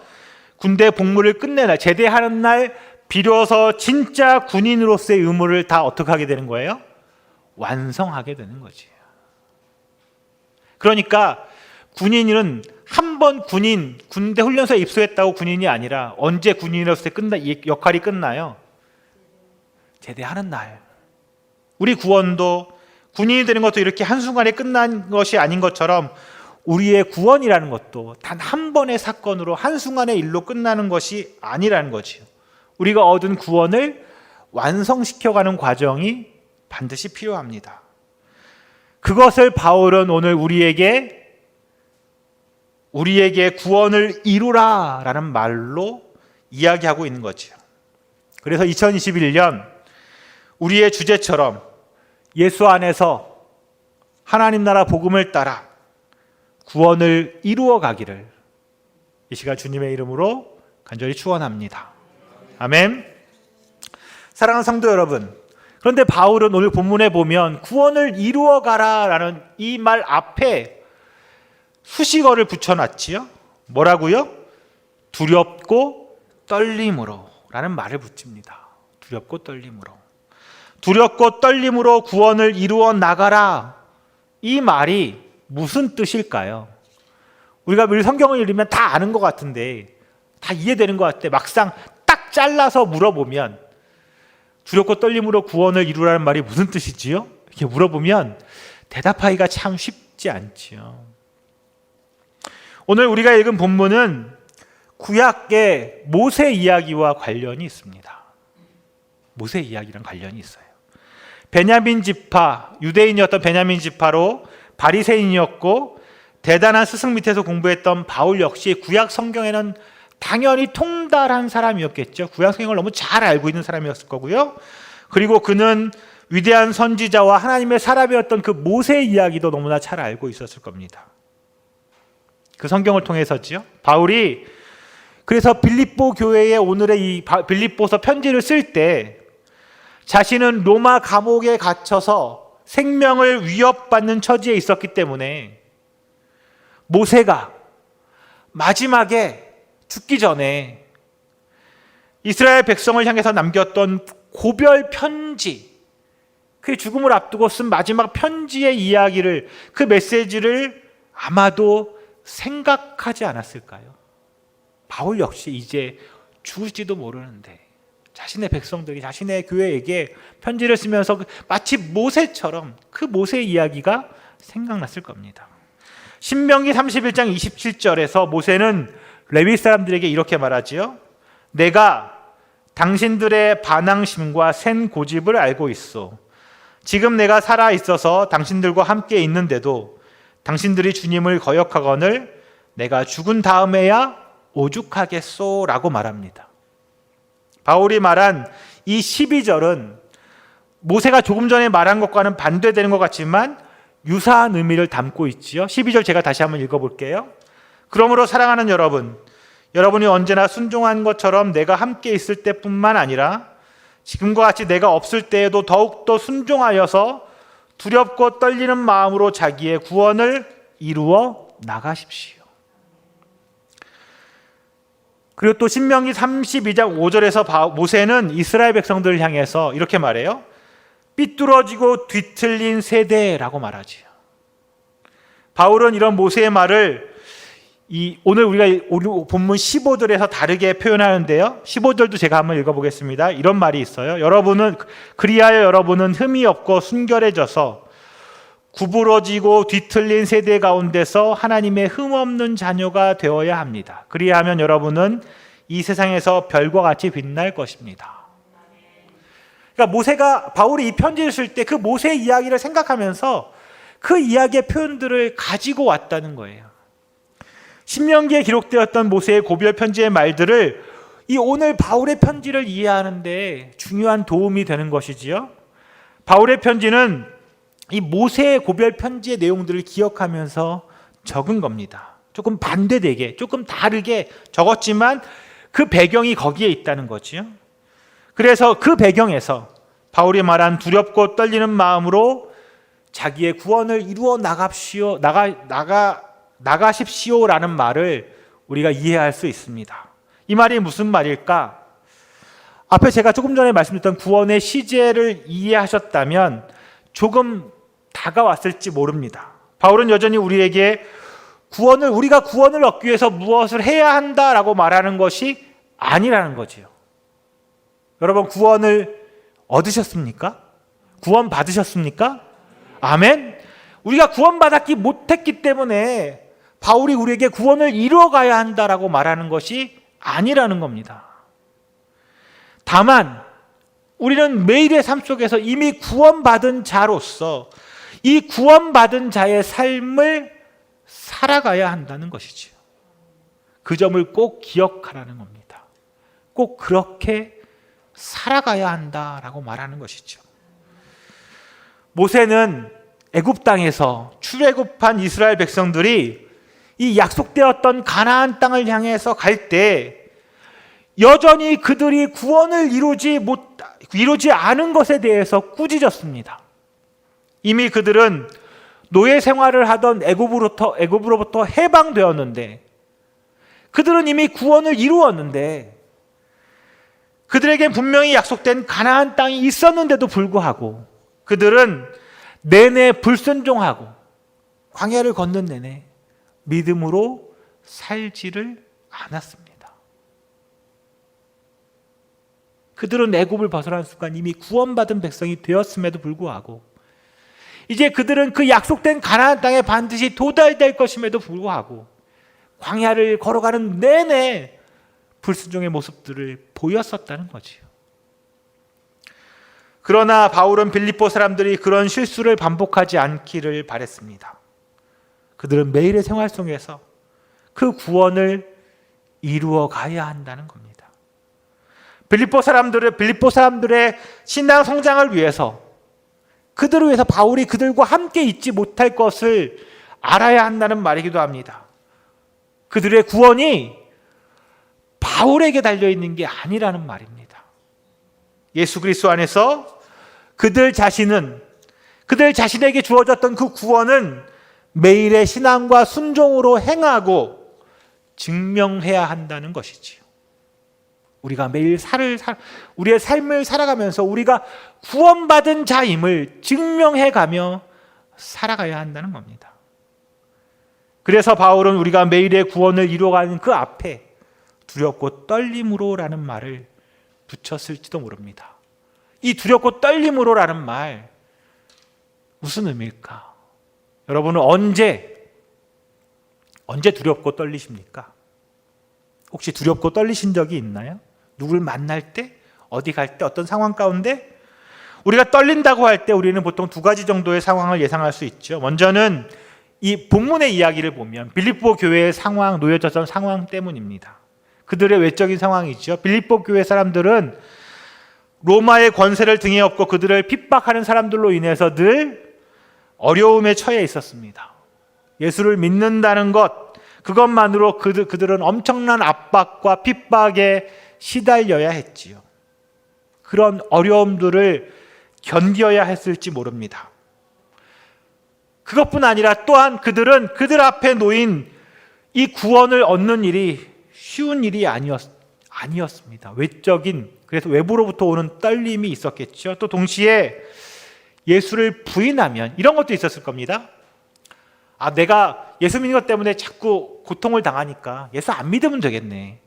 군대 복무를 끝내는 날, 제대하는 날, 비로소 진짜 군인으로서의 의무를 다 어떻게 하게 되는 거예요? 완성하게 되는 거지. 그러니까 군인은 한 번 군대 훈련소에 입소했다고 군인이 아니라 언제 군인으로서의 역할이 끝나요? 제대하는 날. 우리 구원도, 군인이 되는 것도 이렇게 한순간에 끝난 것이 아닌 것처럼 우리의 구원이라는 것도 단 한 번의 사건으로 한순간의 일로 끝나는 것이 아니라는 거지요. 우리가 얻은 구원을 완성시켜가는 과정이 반드시 필요합니다. 그것을 바울은 오늘 우리에게 구원을 이루라라는 말로 이야기하고 있는 거죠. 그래서 2021년 우리의 주제처럼 예수 안에서 하나님 나라 복음을 따라 구원을 이루어 가기를 이 시간 주님의 이름으로 간절히 축원합니다. 아멘. 사랑하는 성도 여러분, 그런데 바울은 오늘 본문에 보면 구원을 이루어 가라라는 이 말 앞에 수식어를 붙여놨지요. 뭐라고요? 두렵고 떨림으로 라는 말을 붙입니다. 두렵고 떨림으로. 두렵고 떨림으로 구원을 이루어 나가라. 이 말이 무슨 뜻일까요? 우리가 늘 성경을 읽으면 다 아는 것 같은데, 다 이해되는 것 같아. 막상 딱 잘라서 물어보면 두렵고 떨림으로 구원을 이루라는 말이 무슨 뜻이지요? 이렇게 물어보면 대답하기가 참 쉽지 않지요. 오늘 우리가 읽은 본문은 구약의 모세 이야기와 관련이 있습니다. 모세 이야기랑 관련이 있어요. 베냐민 지파, 유대인이었던 베냐민 지파로 바리새인이었고 대단한 스승 밑에서 공부했던 바울 역시 구약 성경에는 당연히 통달한 사람이었겠죠. 구약 성경을 너무 잘 알고 있는 사람이었을 거고요. 그리고 그는 위대한 선지자와 하나님의 사람이었던 그 모세 이야기도 너무나 잘 알고 있었을 겁니다. 그 성경을 통해서지요. 바울이 그래서 빌립보 교회에 오늘의 이 빌립보서 편지를 쓸 때 자신은 로마 감옥에 갇혀서 생명을 위협받는 처지에 있었기 때문에 모세가 마지막에 죽기 전에 이스라엘 백성을 향해서 남겼던 고별 편지, 그의 죽음을 앞두고 쓴 마지막 편지의 이야기를, 그 메시지를 아마도 생각하지 않았을까요? 바울 역시 이제 죽을지도 모르는데 자신의 백성들이 자신의 교회에게 편지를 쓰면서 마치 모세처럼 그 모세 이야기가 생각났을 겁니다. 신명기 31장 27절에서 모세는 레위 사람들에게 이렇게 말하지요. 내가 당신들의 반항심과 센 고집을 알고 있어. 지금 내가 살아 있어서 당신들과 함께 있는데도 당신들이 주님을 거역하거늘 내가 죽은 다음에야 오죽하겠소 라고 말합니다. 바울이 말한 이 12절은 모세가 조금 전에 말한 것과는 반대되는 것 같지만 유사한 의미를 담고 있지요. 12절 제가 다시 한번 읽어볼게요. 그러므로 사랑하는 여러분, 여러분이 언제나 순종한 것처럼 내가 함께 있을 때뿐만 아니라 지금과 같이 내가 없을 때에도 더욱더 순종하여서 두렵고 떨리는 마음으로 자기의 구원을 이루어 나가십시오. 그리고 또 신명기 32장 5절에서 모세는 이스라엘 백성들을 향해서 이렇게 말해요. 삐뚤어지고 뒤틀린 세대라고 말하지요. 바울은 이런 모세의 말을 오늘 우리가 본문 15절에서 다르게 표현하는데요. 15절도 제가 한번 읽어보겠습니다. 이런 말이 있어요. 그리하여 여러분은 흠이 없고 순결해져서 구부러지고 뒤틀린 세대 가운데서 하나님의 흠없는 자녀가 되어야 합니다. 그리하면 여러분은 이 세상에서 별과 같이 빛날 것입니다. 그러니까 바울이 이 편지를 쓸 때 그 모세 이야기를 생각하면서 그 이야기의 표현들을 가지고 왔다는 거예요. 신명기에 기록되었던 모세의 고별 편지의 말들을 이 오늘 바울의 편지를 이해하는데 중요한 도움이 되는 것이지요. 바울의 편지는 이 모세의 고별 편지의 내용들을 기억하면서 적은 겁니다. 조금 반대되게, 조금 다르게 적었지만 그 배경이 거기에 있다는 거지요. 그래서 그 배경에서 바울이 말한 두렵고 떨리는 마음으로 자기의 구원을 이루어 나가십시오라는 말을 우리가 이해할 수 있습니다. 이 말이 무슨 말일까? 앞에 제가 조금 전에 말씀드렸던 구원의 시제를 이해하셨다면 조금 다가왔을지 모릅니다. 바울은 여전히 우리에게 우리가 구원을 얻기 위해서 무엇을 해야 한다라고 말하는 것이 아니라는 거지요. 여러분, 구원을 얻으셨습니까? 구원 받으셨습니까? 아멘. 우리가 구원받았기 못했기 때문에 바울이 우리에게 구원을 이루어가야 한다라고 말하는 것이 아니라는 겁니다. 다만 우리는 매일의 삶 속에서 이미 구원받은 자로서 이 구원받은 자의 삶을 살아가야 한다는 것이지요. 그 점을 꼭 기억하라는 겁니다. 꼭 그렇게 살아가야 한다라고 말하는 것이죠. 모세는 애굽 땅에서 출애굽한 이스라엘 백성들이 이 약속되었던 가나안 땅을 향해서 갈 때 여전히 그들이 구원을 이루지 않은 것에 대해서 꾸짖었습니다. 이미 그들은 노예 생활을 하던 애굽으로부터 해방되었는데, 그들은 이미 구원을 이루었는데, 그들에겐 분명히 약속된 가나안 땅이 있었는데도 불구하고 그들은 내내 불순종하고 광야를 걷는 내내 믿음으로 살지를 않았습니다. 그들은 애굽을 벗어난 순간 이미 구원받은 백성이 되었음에도 불구하고 이제 그들은 그 약속된 가나안 땅에 반드시 도달될 것임에도 불구하고 광야를 걸어가는 내내 불순종의 모습들을 보였었다는 거지요. 그러나 바울은 빌립보 사람들이 그런 실수를 반복하지 않기를 바랬습니다. 그들은 매일의 생활 속에서 그 구원을 이루어 가야 한다는 겁니다. 빌립보 사람들의 신앙 성장을 위해서, 그들을 위해서 바울이 그들과 함께 있지 못할 것을 알아야 한다는 말이기도 합니다. 그들의 구원이 바울에게 달려있는 게 아니라는 말입니다. 예수 그리스도 안에서 그들 자신에게 주어졌던 그 구원은 매일의 신앙과 순종으로 행하고 증명해야 한다는 것이지요. 우리가 매일 우리의 삶을 살아가면서 우리가 구원받은 자임을 증명해가며 살아가야 한다는 겁니다. 그래서 바울은 우리가 매일의 구원을 이루어가는 그 앞에 두렵고 떨림으로라는 말을 붙였을지도 모릅니다. 이 두렵고 떨림으로라는 말, 무슨 의미일까? 여러분은 언제 두렵고 떨리십니까? 혹시 두렵고 떨리신 적이 있나요? 누굴 만날 때, 어디 갈 때, 어떤 상황 가운데? 우리가 떨린다고 할 때 우리는 보통 두 가지 정도의 상황을 예상할 수 있죠. 먼저는 이 본문의 이야기를 보면 빌립보 교회의 상황, 놓여졌던 상황 때문입니다. 그들의 외적인 상황이죠. 빌립보 교회 사람들은 로마의 권세를 등에 업고 그들을 핍박하는 사람들로 인해서 늘 어려움에 처해 있었습니다. 예수를 믿는다는 것, 그것만으로 그들은 엄청난 압박과 핍박에 시달려야 했지요. 그런 어려움들을 견뎌야 했을지 모릅니다. 그것뿐 아니라 또한 그들은 그들 앞에 놓인 이 구원을 얻는 일이 쉬운 일이 아니었습니다. 그래서 외부로부터 오는 떨림이 있었겠죠. 또 동시에 예수를 부인하면 이런 것도 있었을 겁니다. 내가 예수 믿는 것 때문에 자꾸 고통을 당하니까 예수 안 믿으면 되겠네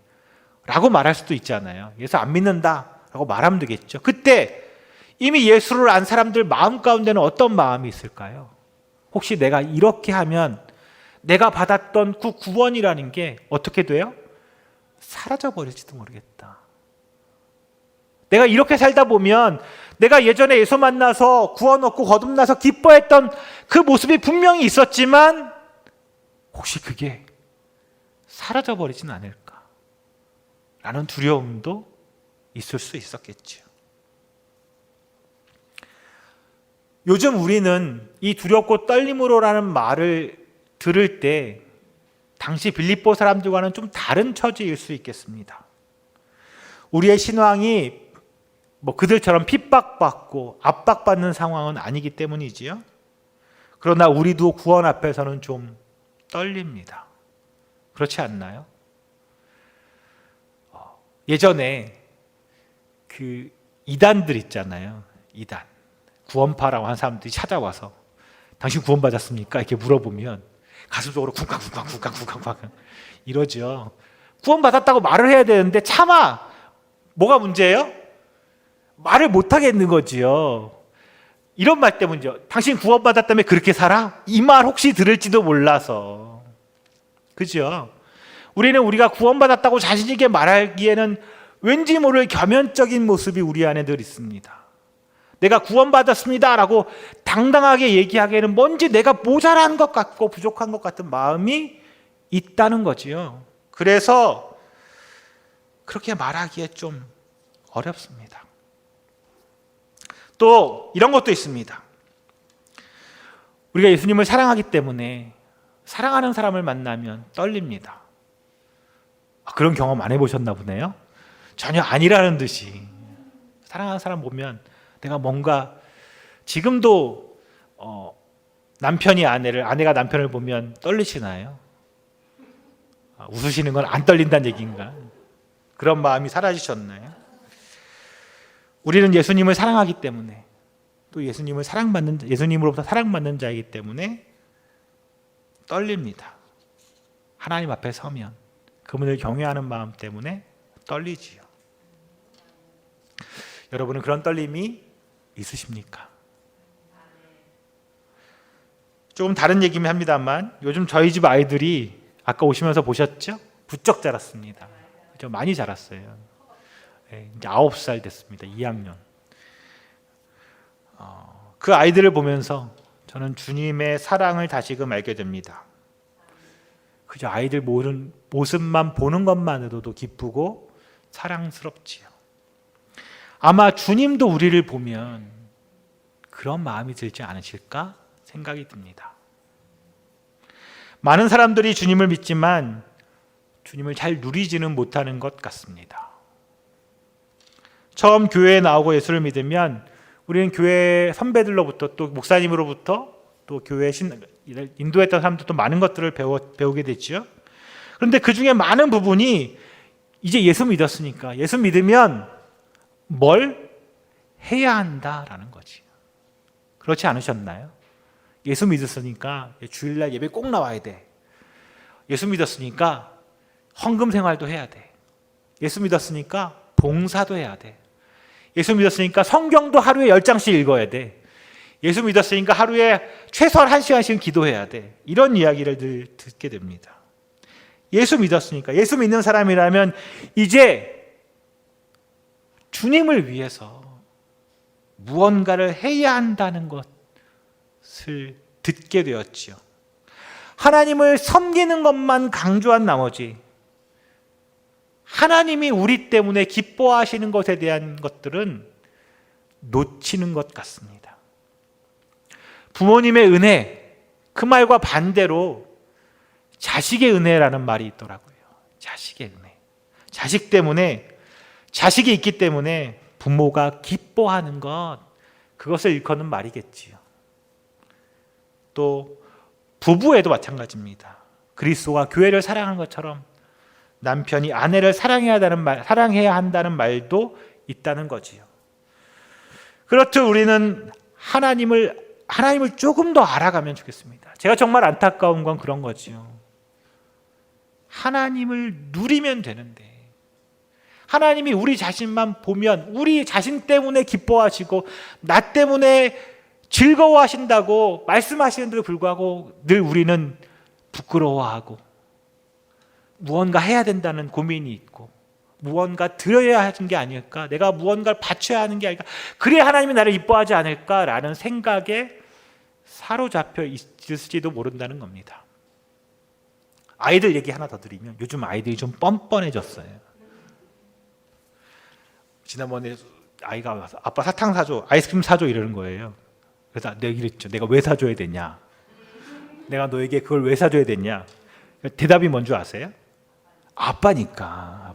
라고 말할 수도 있잖아요. 예수 안 믿는다 라고 말하면 되겠죠. 그때 이미 예수를 안 사람들 마음 가운데는 어떤 마음이 있을까요? 혹시 내가 이렇게 하면 내가 받았던 그 구원이라는 게 어떻게 돼요? 사라져버릴지도 모르겠다. 내가 이렇게 살다 보면 내가 예전에 예수 만나서 구원 얻고 거듭나서 기뻐했던 그 모습이 분명히 있었지만 혹시 그게 사라져버리진 않을까? 라는 두려움도 있을 수 있었겠죠. 요즘 우리는 이 두렵고 떨림으로라는 말을 들을 때 당시 빌립보 사람들과는 좀 다른 처지일 수 있겠습니다. 우리의 신앙이 그들처럼 핍박받고 압박받는 상황은 아니기 때문이지요. 그러나 우리도 구원 앞에서는 좀 떨립니다. 그렇지 않나요? 예전에 그 이단들 있잖아요. 이단. 구원파라고 한 사람들이 찾아와서 당신 구원받았습니까? 이렇게 물어보면 가슴속으로 쿵쾅쿵쾅 이러죠. 구원받았다고 말을 해야 되는데 차마 뭐가 문제예요? 말을 못하겠는 거지요. 이런 말 때문이죠. 당신 구원받았다며 그렇게 살아? 이 말 혹시 들을지도 몰라서. 그죠? 우리는 우리가 구원받았다고 자신있게 말하기에는 왠지 모를 겸연적인 모습이 우리 안에 늘 있습니다. 내가 구원받았습니다 라고 당당하게 얘기하기에는 뭔지 내가 모자란 것 같고 부족한 것 같은 마음이 있다는 거지요. 그래서 그렇게 말하기에 좀 어렵습니다. 또 이런 것도 있습니다. 우리가 예수님을 사랑하기 때문에 사랑하는 사람을 만나면 떨립니다. 그런 경험 안 해보셨나 보네요. 전혀 아니라는 듯이 사랑하는 사람 보면 내가 뭔가 지금도 남편이 아내가 남편을 보면 떨리시나요? 웃으시는 건 안 떨린다는 얘기인가? 그런 마음이 사라지셨나요? 우리는 예수님을 사랑하기 때문에 또 예수님으로부터 사랑받는 자이기 때문에 떨립니다. 하나님 앞에 서면 그분을 경외하는 마음 때문에 떨리지요. 여러분은 그런 떨림이 있으십니까? 조금 다른 얘기긴 합니다만 요즘 저희 집 아이들이 아까 오시면서 보셨죠? 부쩍 자랐습니다. 그죠? 많이 자랐어요. 이제 9살 됐습니다. 2학년. 그 아이들을 보면서 저는 주님의 사랑을 다시금 알게 됩니다. 그저 아이들 모습만 보는 것만으로도 기쁘고 사랑스럽지요. 아마 주님도 우리를 보면 그런 마음이 들지 않으실까 생각이 듭니다. 많은 사람들이 주님을 믿지만 주님을 잘 누리지는 못하는 것 같습니다. 처음 교회에 나오고 예수를 믿으면 우리는 교회 선배들로부터 또 목사님으로부터 또 교회 인도했던 사람들도 많은 것들을 배우게 됐죠. 그런데 그 중에 많은 부분이 이제 예수 믿었으니까 예수 믿으면 뭘 해야 한다라는 거지. 그렇지 않으셨나요? 예수 믿었으니까 주일날 예배 꼭 나와야 돼. 예수 믿었으니까 헌금 생활도 해야 돼. 예수 믿었으니까 봉사도 해야 돼. 예수 믿었으니까 성경도 하루에 10장씩 읽어야 돼. 예수 믿었으니까 하루에 최소한 1시간씩은 기도해야 돼. 이런 이야기를 늘 듣게 됩니다. 예수 믿었으니까, 예수 믿는 사람이라면 이제 주님을 위해서 무언가를 해야 한다는 것을 듣게 되었지요. 하나님을 섬기는 것만 강조한 나머지 하나님이 우리 때문에 기뻐하시는 것에 대한 것들은 놓치는 것 같습니다. 부모님의 은혜, 그 말과 반대로 자식의 은혜라는 말이 있더라고요. 자식의 은혜. 자식이 있기 때문에 부모가 기뻐하는 것, 그것을 일컫는 말이겠지요. 또 부부에도 마찬가지입니다. 그리스도가 교회를 사랑하는 것처럼 남편이 아내를 사랑해야 한다는 말도 있다는 거지요. 그렇듯 우리는 하나님을 조금 더 알아가면 좋겠습니다. 제가 정말 안타까운 건 그런 거지요. 하나님을 누리면 되는데 하나님이 우리 자신만 보면 우리 자신 때문에 기뻐하시고 나 때문에 즐거워하신다고 말씀하시는데도 불구하고 늘 우리는 부끄러워하고 무언가 해야 된다는 고민이 있고 무언가 드려야 하는 게 아닐까, 내가 무언가를 바쳐야 하는 게 아닐까, 그래야 하나님이 나를 이뻐하지 않을까라는 생각에 사로잡혀 있을지도 모른다는 겁니다. 아이들 얘기 하나 더 드리면 요즘 아이들이 좀 뻔뻔해졌어요. 지난번에 아이가 와서 아빠 사탕 사줘, 아이스크림 사줘 이러는 거예요. 그래서 내가 이랬죠. 내가 왜 사줘야 되냐? 내가 너에게 그걸 왜 사줘야 되냐? 대답이 뭔지 아세요? 아빠니까.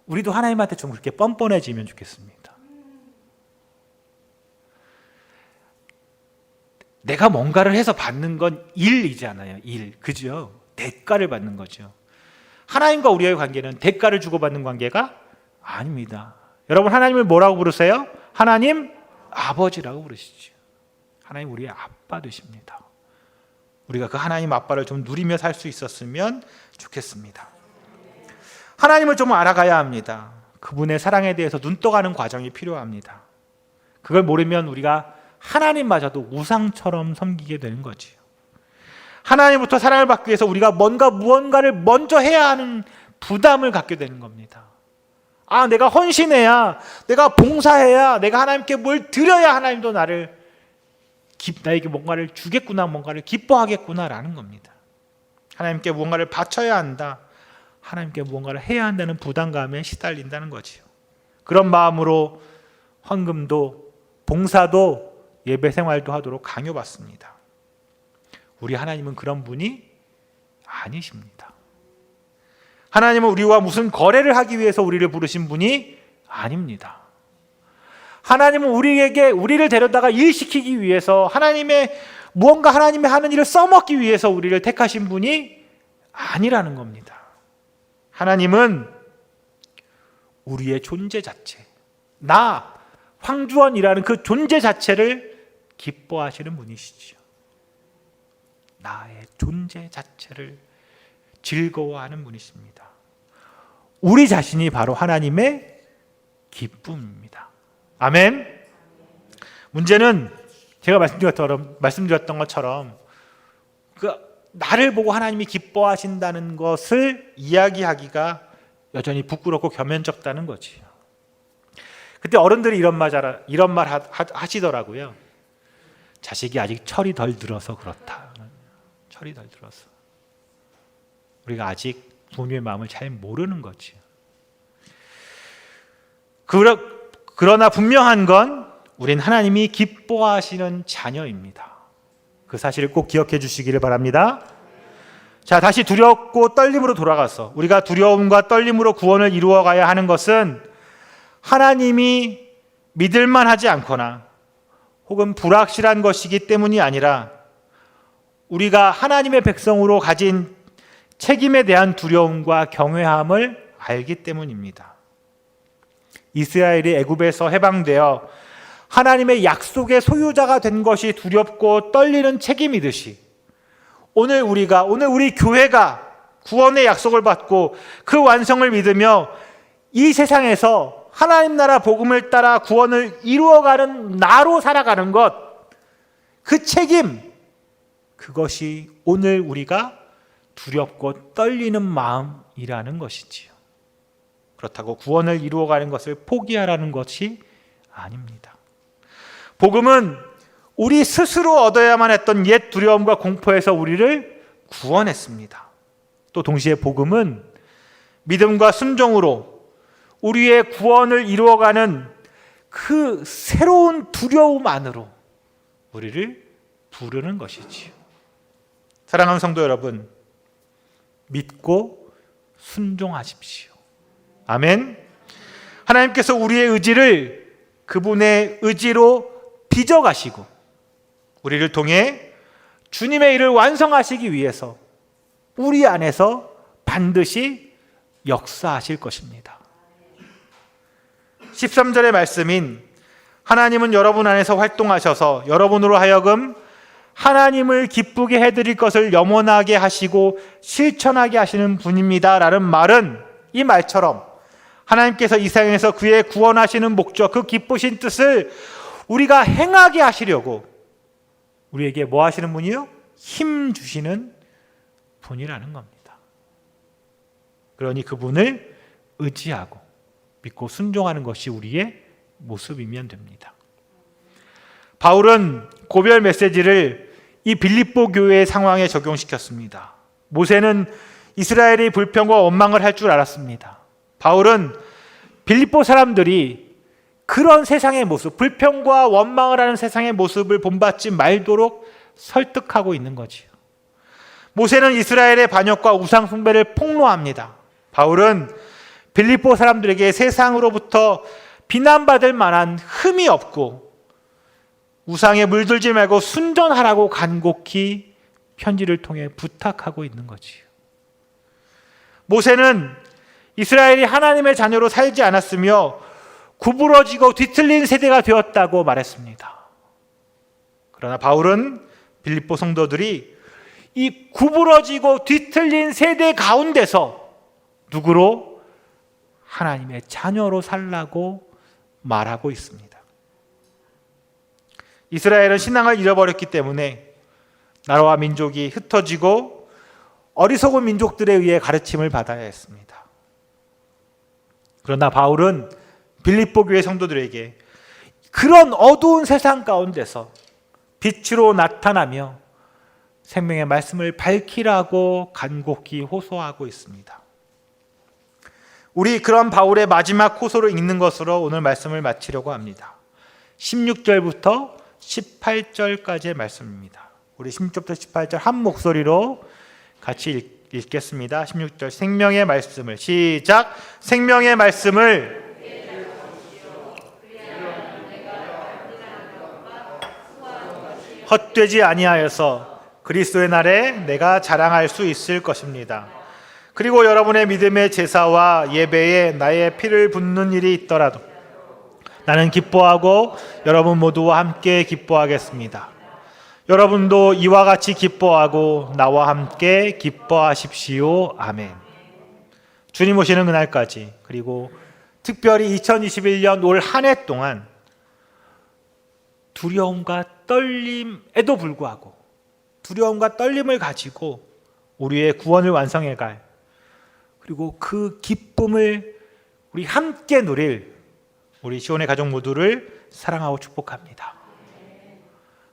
우리도 하나님한테 좀 그렇게 뻔뻔해지면 좋겠습니다. 내가 뭔가를 해서 받는 건 일이잖아요. 일. 그죠? 대가를 받는 거죠. 하나님과 우리의 관계는 대가를 주고받는 관계가 아닙니다. 여러분, 하나님을 뭐라고 부르세요? 하나님 아버지라고 부르시죠. 하나님 우리의 아빠 되십니다. 우리가 그 하나님 아빠를 좀 누리며 살 수 있었으면 좋겠습니다. 하나님을 좀 알아가야 합니다. 그분의 사랑에 대해서 눈떠가는 과정이 필요합니다. 그걸 모르면 우리가 하나님마저도 우상처럼 섬기게 되는 거지요. 하나님부터 사랑을 받기 위해서 우리가 무언가를 먼저 해야 하는 부담을 갖게 되는 겁니다. 내가 헌신해야, 내가 봉사해야, 내가 하나님께 뭘 드려야 하나님도 나에게 뭔가를 주겠구나, 뭔가를 기뻐하겠구나라는 겁니다. 하나님께 무언가를 바쳐야 한다, 하나님께 무언가를 해야 한다는 부담감에 시달린다는 거지요. 그런 마음으로 헌금도 봉사도 예배 생활도 하도록 강요받습니다. 우리 하나님은 그런 분이 아니십니다. 하나님은 우리와 무슨 거래를 하기 위해서 우리를 부르신 분이 아닙니다. 하나님은 우리를 데려다가 일시키기 위해서 무언가 하나님의 하는 일을 써먹기 위해서 우리를 택하신 분이 아니라는 겁니다. 하나님은 우리의 존재 자체, 나 황주원이라는 그 존재 자체를 기뻐하시는 분이시지요. 나의 존재 자체를 즐거워하는 분이십니다. 우리 자신이 바로 하나님의 기쁨입니다. 아멘. 문제는 제가 말씀드렸던 것처럼 나를 보고 하나님이 기뻐하신다는 것을 이야기하기가 여전히 부끄럽고 겸연쩍다는 거지요. 그때 어른들이 이런 말 하시더라고요. 자식이 아직 철이 덜 들어서 그렇다. 철이 덜 들어서. 우리가 아직 부모님의 마음을 잘 모르는 거지요. 그러나 분명한 건 우린 하나님이 기뻐하시는 자녀입니다. 그 사실을 꼭 기억해 주시기를 바랍니다. 자, 다시 두렵고 떨림으로 돌아가서 우리가 두려움과 떨림으로 구원을 이루어 가야 하는 것은 하나님이 믿을만 하지 않거나 혹은 불확실한 것이기 때문이 아니라 우리가 하나님의 백성으로 가진 책임에 대한 두려움과 경외함을 알기 때문입니다. 이스라엘이 애굽에서 해방되어 하나님의 약속의 소유자가 된 것이 두렵고 떨리는 책임이듯이 오늘 우리 교회가 구원의 약속을 받고 그 완성을 믿으며 이 세상에서 하나님 나라 복음을 따라 구원을 이루어가는 나로 살아가는 것, 그 책임, 그것이 오늘 우리가 두렵고 떨리는 마음이라는 것이지요. 그렇다고 구원을 이루어가는 것을 포기하라는 것이 아닙니다. 복음은 우리 스스로 얻어야만 했던 옛 두려움과 공포에서 우리를 구원했습니다. 또 동시에 복음은 믿음과 순종으로 우리의 구원을 이루어가는 그 새로운 두려움 안으로 우리를 부르는 것이지요. 사랑하는 성도 여러분, 믿고 순종하십시오. 아멘. 하나님께서 우리의 의지를 그분의 의지로 빚어가시고 우리를 통해 주님의 일을 완성하시기 위해서 우리 안에서 반드시 역사하실 것입니다. 13절의 말씀인 하나님은 여러분 안에서 활동하셔서 여러분으로 하여금 하나님을 기쁘게 해드릴 것을 염원하게 하시고 실천하게 하시는 분입니다 라는 말은 이 말처럼 하나님께서 이 세상에서 그의 구원하시는 목적, 그 기쁘신 뜻을 우리가 행하게 하시려고 우리에게 뭐 하시는 분이요? 힘 주시는 분이라는 겁니다. 그러니 그분을 의지하고 믿고 순종하는 것이 우리의 모습이면 됩니다. 바울은 고별 메시지를 이 빌립보 교회의 상황에 적용시켰습니다. 모세는 이스라엘의 불평과 원망을 할 줄 알았습니다. 바울은 빌립보 사람들이 그런 세상의 모습, 불평과 원망을 하는 세상의 모습을 본받지 말도록 설득하고 있는 거지요. 모세는 이스라엘의 반역과 우상 숭배를 폭로합니다. 바울은 빌립보 사람들에게 세상으로부터 비난받을 만한 흠이 없고 우상에 물들지 말고 순전하라고 간곡히 편지를 통해 부탁하고 있는 거지요. 모세는 이스라엘이 하나님의 자녀로 살지 않았으며 구부러지고 뒤틀린 세대가 되었다고 말했습니다. 그러나 바울은 빌립보 성도들이 이 구부러지고 뒤틀린 세대 가운데서 누구로? 하나님의 자녀로 살라고 말하고 있습니다. 이스라엘은 신앙을 잃어버렸기 때문에 나라와 민족이 흩어지고 어리석은 민족들에 의해 가르침을 받아야 했습니다. 그러나 바울은 빌립보 교회 성도들에게 그런 어두운 세상 가운데서 빛으로 나타나며 생명의 말씀을 밝히라고 간곡히 호소하고 있습니다. 우리 그런 바울의 마지막 호소를 읽는 것으로 오늘 말씀을 마치려고 합니다. 16절부터 18절까지의 말씀입니다. 우리 16절부터 18절 한 목소리로 같이 읽겠습니다. 16절 생명의 말씀을 시작. 생명의 말씀을 헛되지 아니하여서 그리스도의 날에 내가 자랑할 수 있을 것입니다. 그리고 여러분의 믿음의 제사와 예배에 나의 피를 붓는 일이 있더라도 나는 기뻐하고 여러분 모두와 함께 기뻐하겠습니다. 여러분도 이와 같이 기뻐하고 나와 함께 기뻐하십시오. 아멘. 주님 오시는 그날까지, 그리고 특별히 2021년 올 한 해 동안 두려움과 떨림에도 불구하고 두려움과 떨림을 가지고 우리의 구원을 완성해갈, 그리고 그 기쁨을 우리 함께 누릴 우리 시온의 가족 모두를 사랑하고 축복합니다.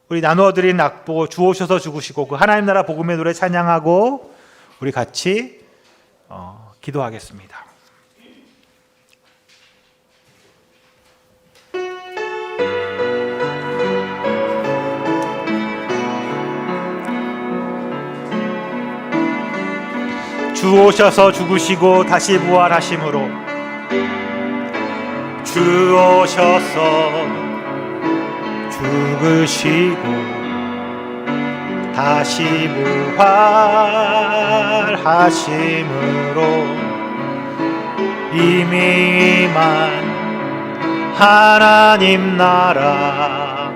우리 나누어드린 낙보 주 오셔서 죽으시고 그 하나님 나라 복음의 노래 찬양하고 우리 같이 기도하겠습니다. 주 오셔서 죽으시고 다시 부활하심으로, 주 오셔서 죽으시고 다시 부활하심으로 이미 임한 하나님 나라,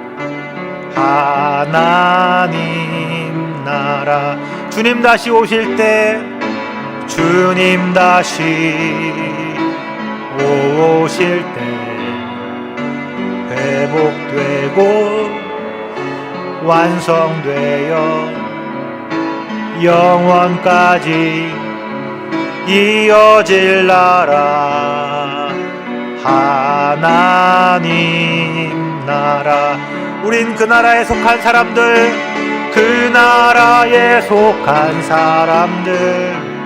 하나님 나라. 주님 다시 오실 때, 주님 다시 오실 때 회복되고 완성되어 영원까지 이어질 나라, 하나님 나라. 우린 그 나라에 속한 사람들, 그 나라에 속한 사람들,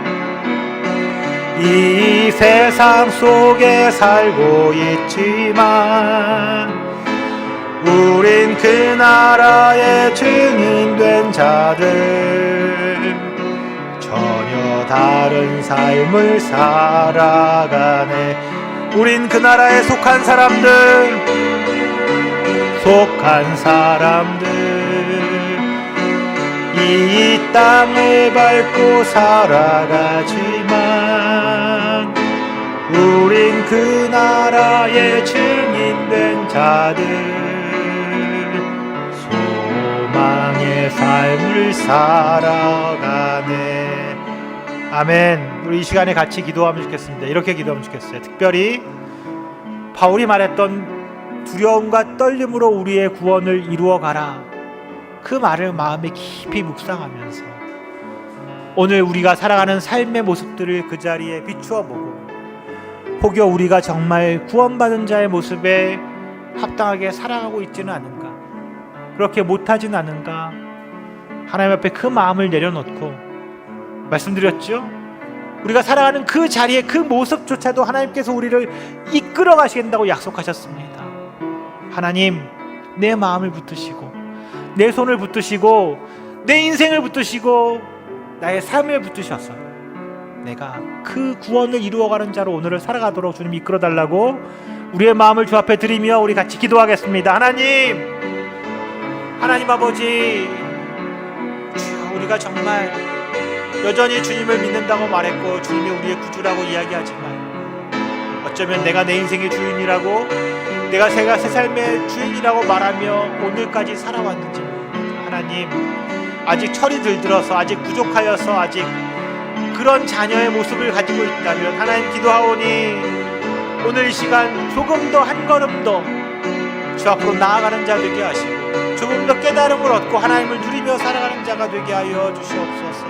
이 세상 속에 살고 있지만 우린 그 나라의 증인된 자들, 전혀 다른 삶을 살아가네. 우린 그 나라에 속한 사람들, 이 땅을 밟고 살아가지만 우린 그 나라의 증인된 자들, 소망의 삶을 살아가네. 아멘. 우리 이 시간에 같이 기도하면 좋겠습니다. 이렇게 기도하면 좋겠어요. 특별히 바울이 말했던 두려움과 떨림으로 우리의 구원을 이루어가라, 그 말을 마음에 깊이 묵상하면서 오늘 우리가 살아가는 삶의 모습들을 그 자리에 비추어 보고, 혹여 우리가 정말 구원받은 자의 모습에 합당하게 살아가고 있지는 않은가, 그렇게 못하진 않은가, 하나님 앞에 그 마음을 내려놓고, 말씀드렸죠? 우리가 살아가는 그 자리에 그 모습조차도 하나님께서 우리를 이끌어 가신다고 약속하셨습니다. 하나님, 내 마음을 붙드시고 내 손을 붙드시고 내 인생을 붙드시고 나의 삶을 붙드셔서 내가 그 구원을 이루어가는 자로 오늘을 살아가도록 주님 이끌어달라고 우리의 마음을 주 앞에 드리며 우리 같이 기도하겠습니다. 하나님 아버지, 주여, 우리가 정말 여전히 주님을 믿는다고 말했고 주님이 우리의 구주라고 이야기하지만 어쩌면 내가 내 인생의 주인이라고, 내가 새 삶의 주인이라고 말하며 오늘까지 살아왔는지 모릅니다. 하나님, 아직 철이 들들어서, 아직 부족하여서, 아직 그런 자녀의 모습을 가지고 있다면 하나님 기도하오니 오늘 이 시간 조금 더, 한 걸음 더 주 앞으로 나아가는 자 되게 하시고 조금 더 깨달음을 얻고 하나님을 누리며 살아가는 자가 되게 하여 주시옵소서.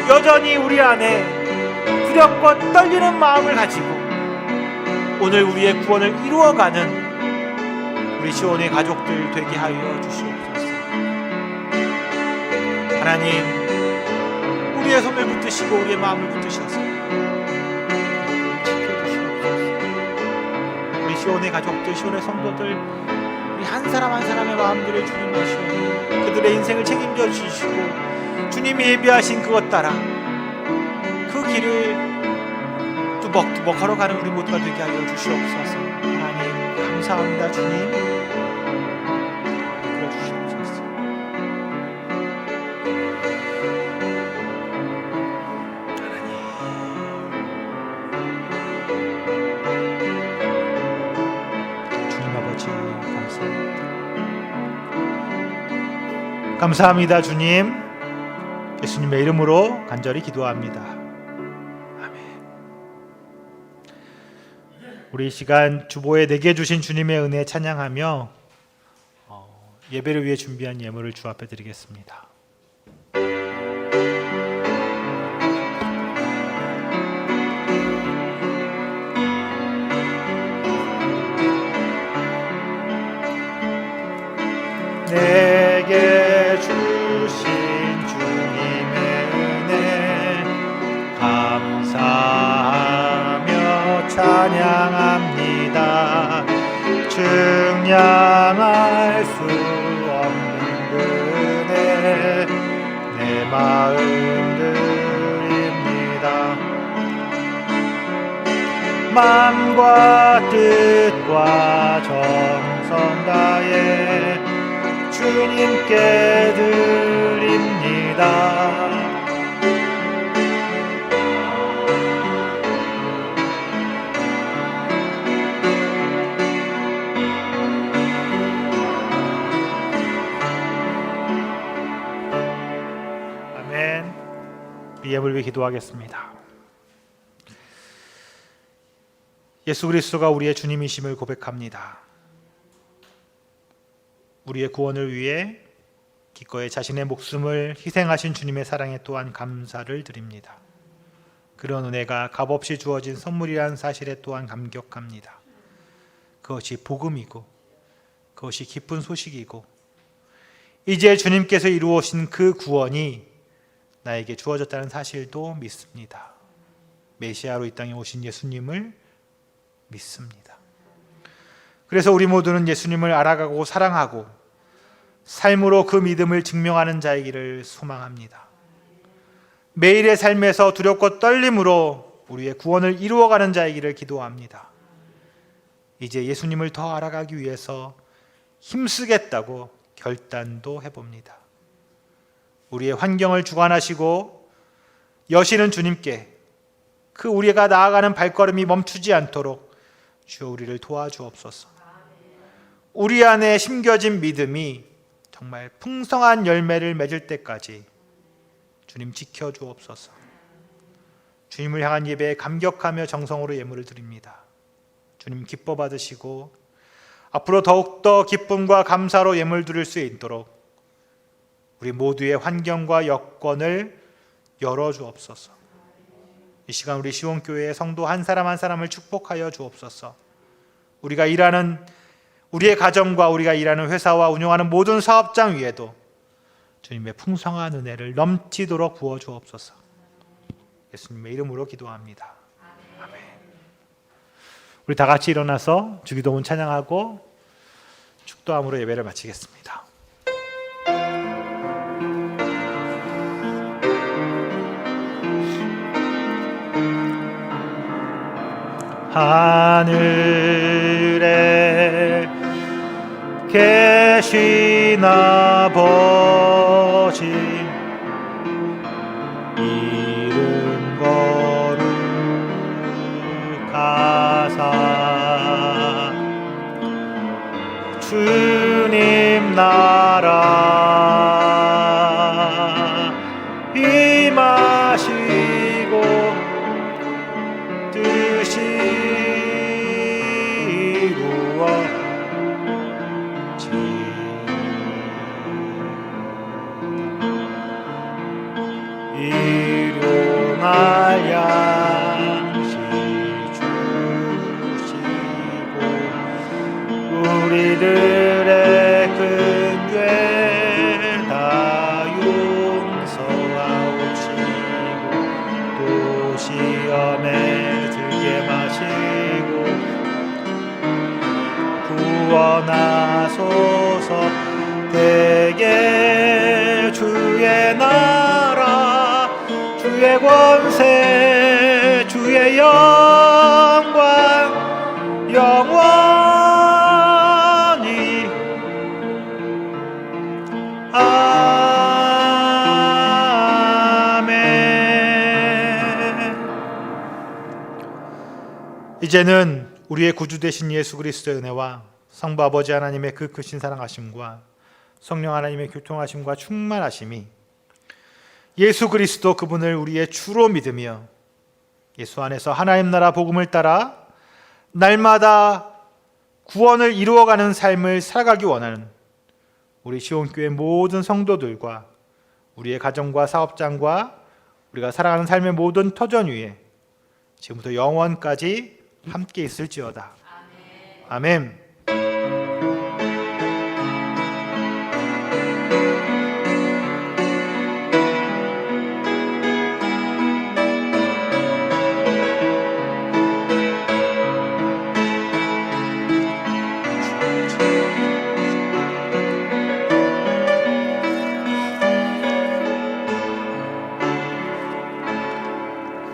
여전히 우리 안에 두렵고 떨리는 마음을 가지고 오늘 우리의 구원을 이루어가는 우리 시온의 가족들 되게 하여 주시옵소서. 하나님, 우리의 손을 붙드시고 우리의 마음을 붙드셔서 지켜주시옵소서. 우리 시온의 가족들, 시온의 성도들, 우리 한 사람 한 사람의 마음들을 주님 아시오. 그들의 인생을 책임져 주시고 주님이 예비하신 그것 따라 그 길을 뚜벅뚜벅 걸어가는 우리 모두가 되게 하여 주시옵소서. 하나님 감사합니다. 주님 이끌어 주시옵소서. 주님 아버지 감사합니다. 감사합니다. 주님 예수님의 이름으로 간절히 기도합니다. 아멘. 우리 이 시간 주보에 내게 주신 주님의 은혜 찬양하며 예배를 위해 준비한 예물을 주 앞에 드리겠습니다. 내게 주신 주님의 은혜 감사하며 찬양합니다. 증량할 수 없는 은혜 내 마음 드립니다. 마음과 뜻과 정성 다해 주님께 드립니다. 아멘. 이 예물 위해 기도하겠습니다. 예수 그리스도가 우리의 주님이심을 고백합니다. 우리의 구원을 위해 기꺼이 자신의 목숨을 희생하신 주님의 사랑에 또한 감사를 드립니다. 그런 은혜가 값없이 주어진 선물이라는 사실에 또한 감격합니다. 그것이 복음이고 그것이 기쁜 소식이고 이제 주님께서 이루어진 그 구원이 나에게 주어졌다는 사실도 믿습니다. 메시아로 이 땅에 오신 예수님을 믿습니다. 그래서 우리 모두는 예수님을 알아가고 사랑하고 삶으로 그 믿음을 증명하는 자이기를 소망합니다. 매일의 삶에서 두렵고 떨림으로 우리의 구원을 이루어가는 자이기를 기도합니다. 이제 예수님을 더 알아가기 위해서 힘쓰겠다고 결단도 해봅니다. 우리의 환경을 주관하시고 여시는 주님께 그 우리가 나아가는 발걸음이 멈추지 않도록 주여 우리를 도와주옵소서. 우리 안에 심겨진 믿음이 정말 풍성한 열매를 맺을 때까지 주님 지켜주옵소서. 주님을 향한 예배에 감격하며 정성으로 예물을 드립니다. 주님 기뻐 받으시고 앞으로 더욱더 기쁨과 감사로 예물 드릴 수 있도록 우리 모두의 환경과 여건을 열어주옵소서. 이 시간 우리 시온교회의 성도 한 사람 한 사람을 축복하여 주옵소서. 우리가 일하는 우리의 가정과 우리가 일하는 회사와 운영하는 모든 사업장 위에도 주님의 풍성한 은혜를 넘치도록 부어 주옵소서. 예수님의 이름으로 기도합니다. 아멘. 우리 다 같이 일어나서 주기도문 찬양하고 축도함으로 예배를 마치겠습니다. 하늘에 계신 아버지 이름 거룩하사 주님 나라 임하시고 뜻이 일용할 양식 주시고 우리들의 큰 죄 다 용서하옵시고 또 시험에 들게 마시고 구원하소서. 주의 영광 영원히 아멘. 이제는 우리의 구주 되신 예수 그리스도의 은혜와 성부 아버지 하나님의 그 크신 사랑하심과 성령 하나님의 교통하심과 충만하심이 예수 그리스도 그분을 우리의 주로 믿으며 예수 안에서 하나님 나라 복음을 따라 날마다 구원을 이루어가는 삶을 살아가기 원하는 우리 시온교회 모든 성도들과 우리의 가정과 사업장과 우리가 살아가는 삶의 모든 터전 위에 지금부터 영원까지 함께 있을지어다. 아멘.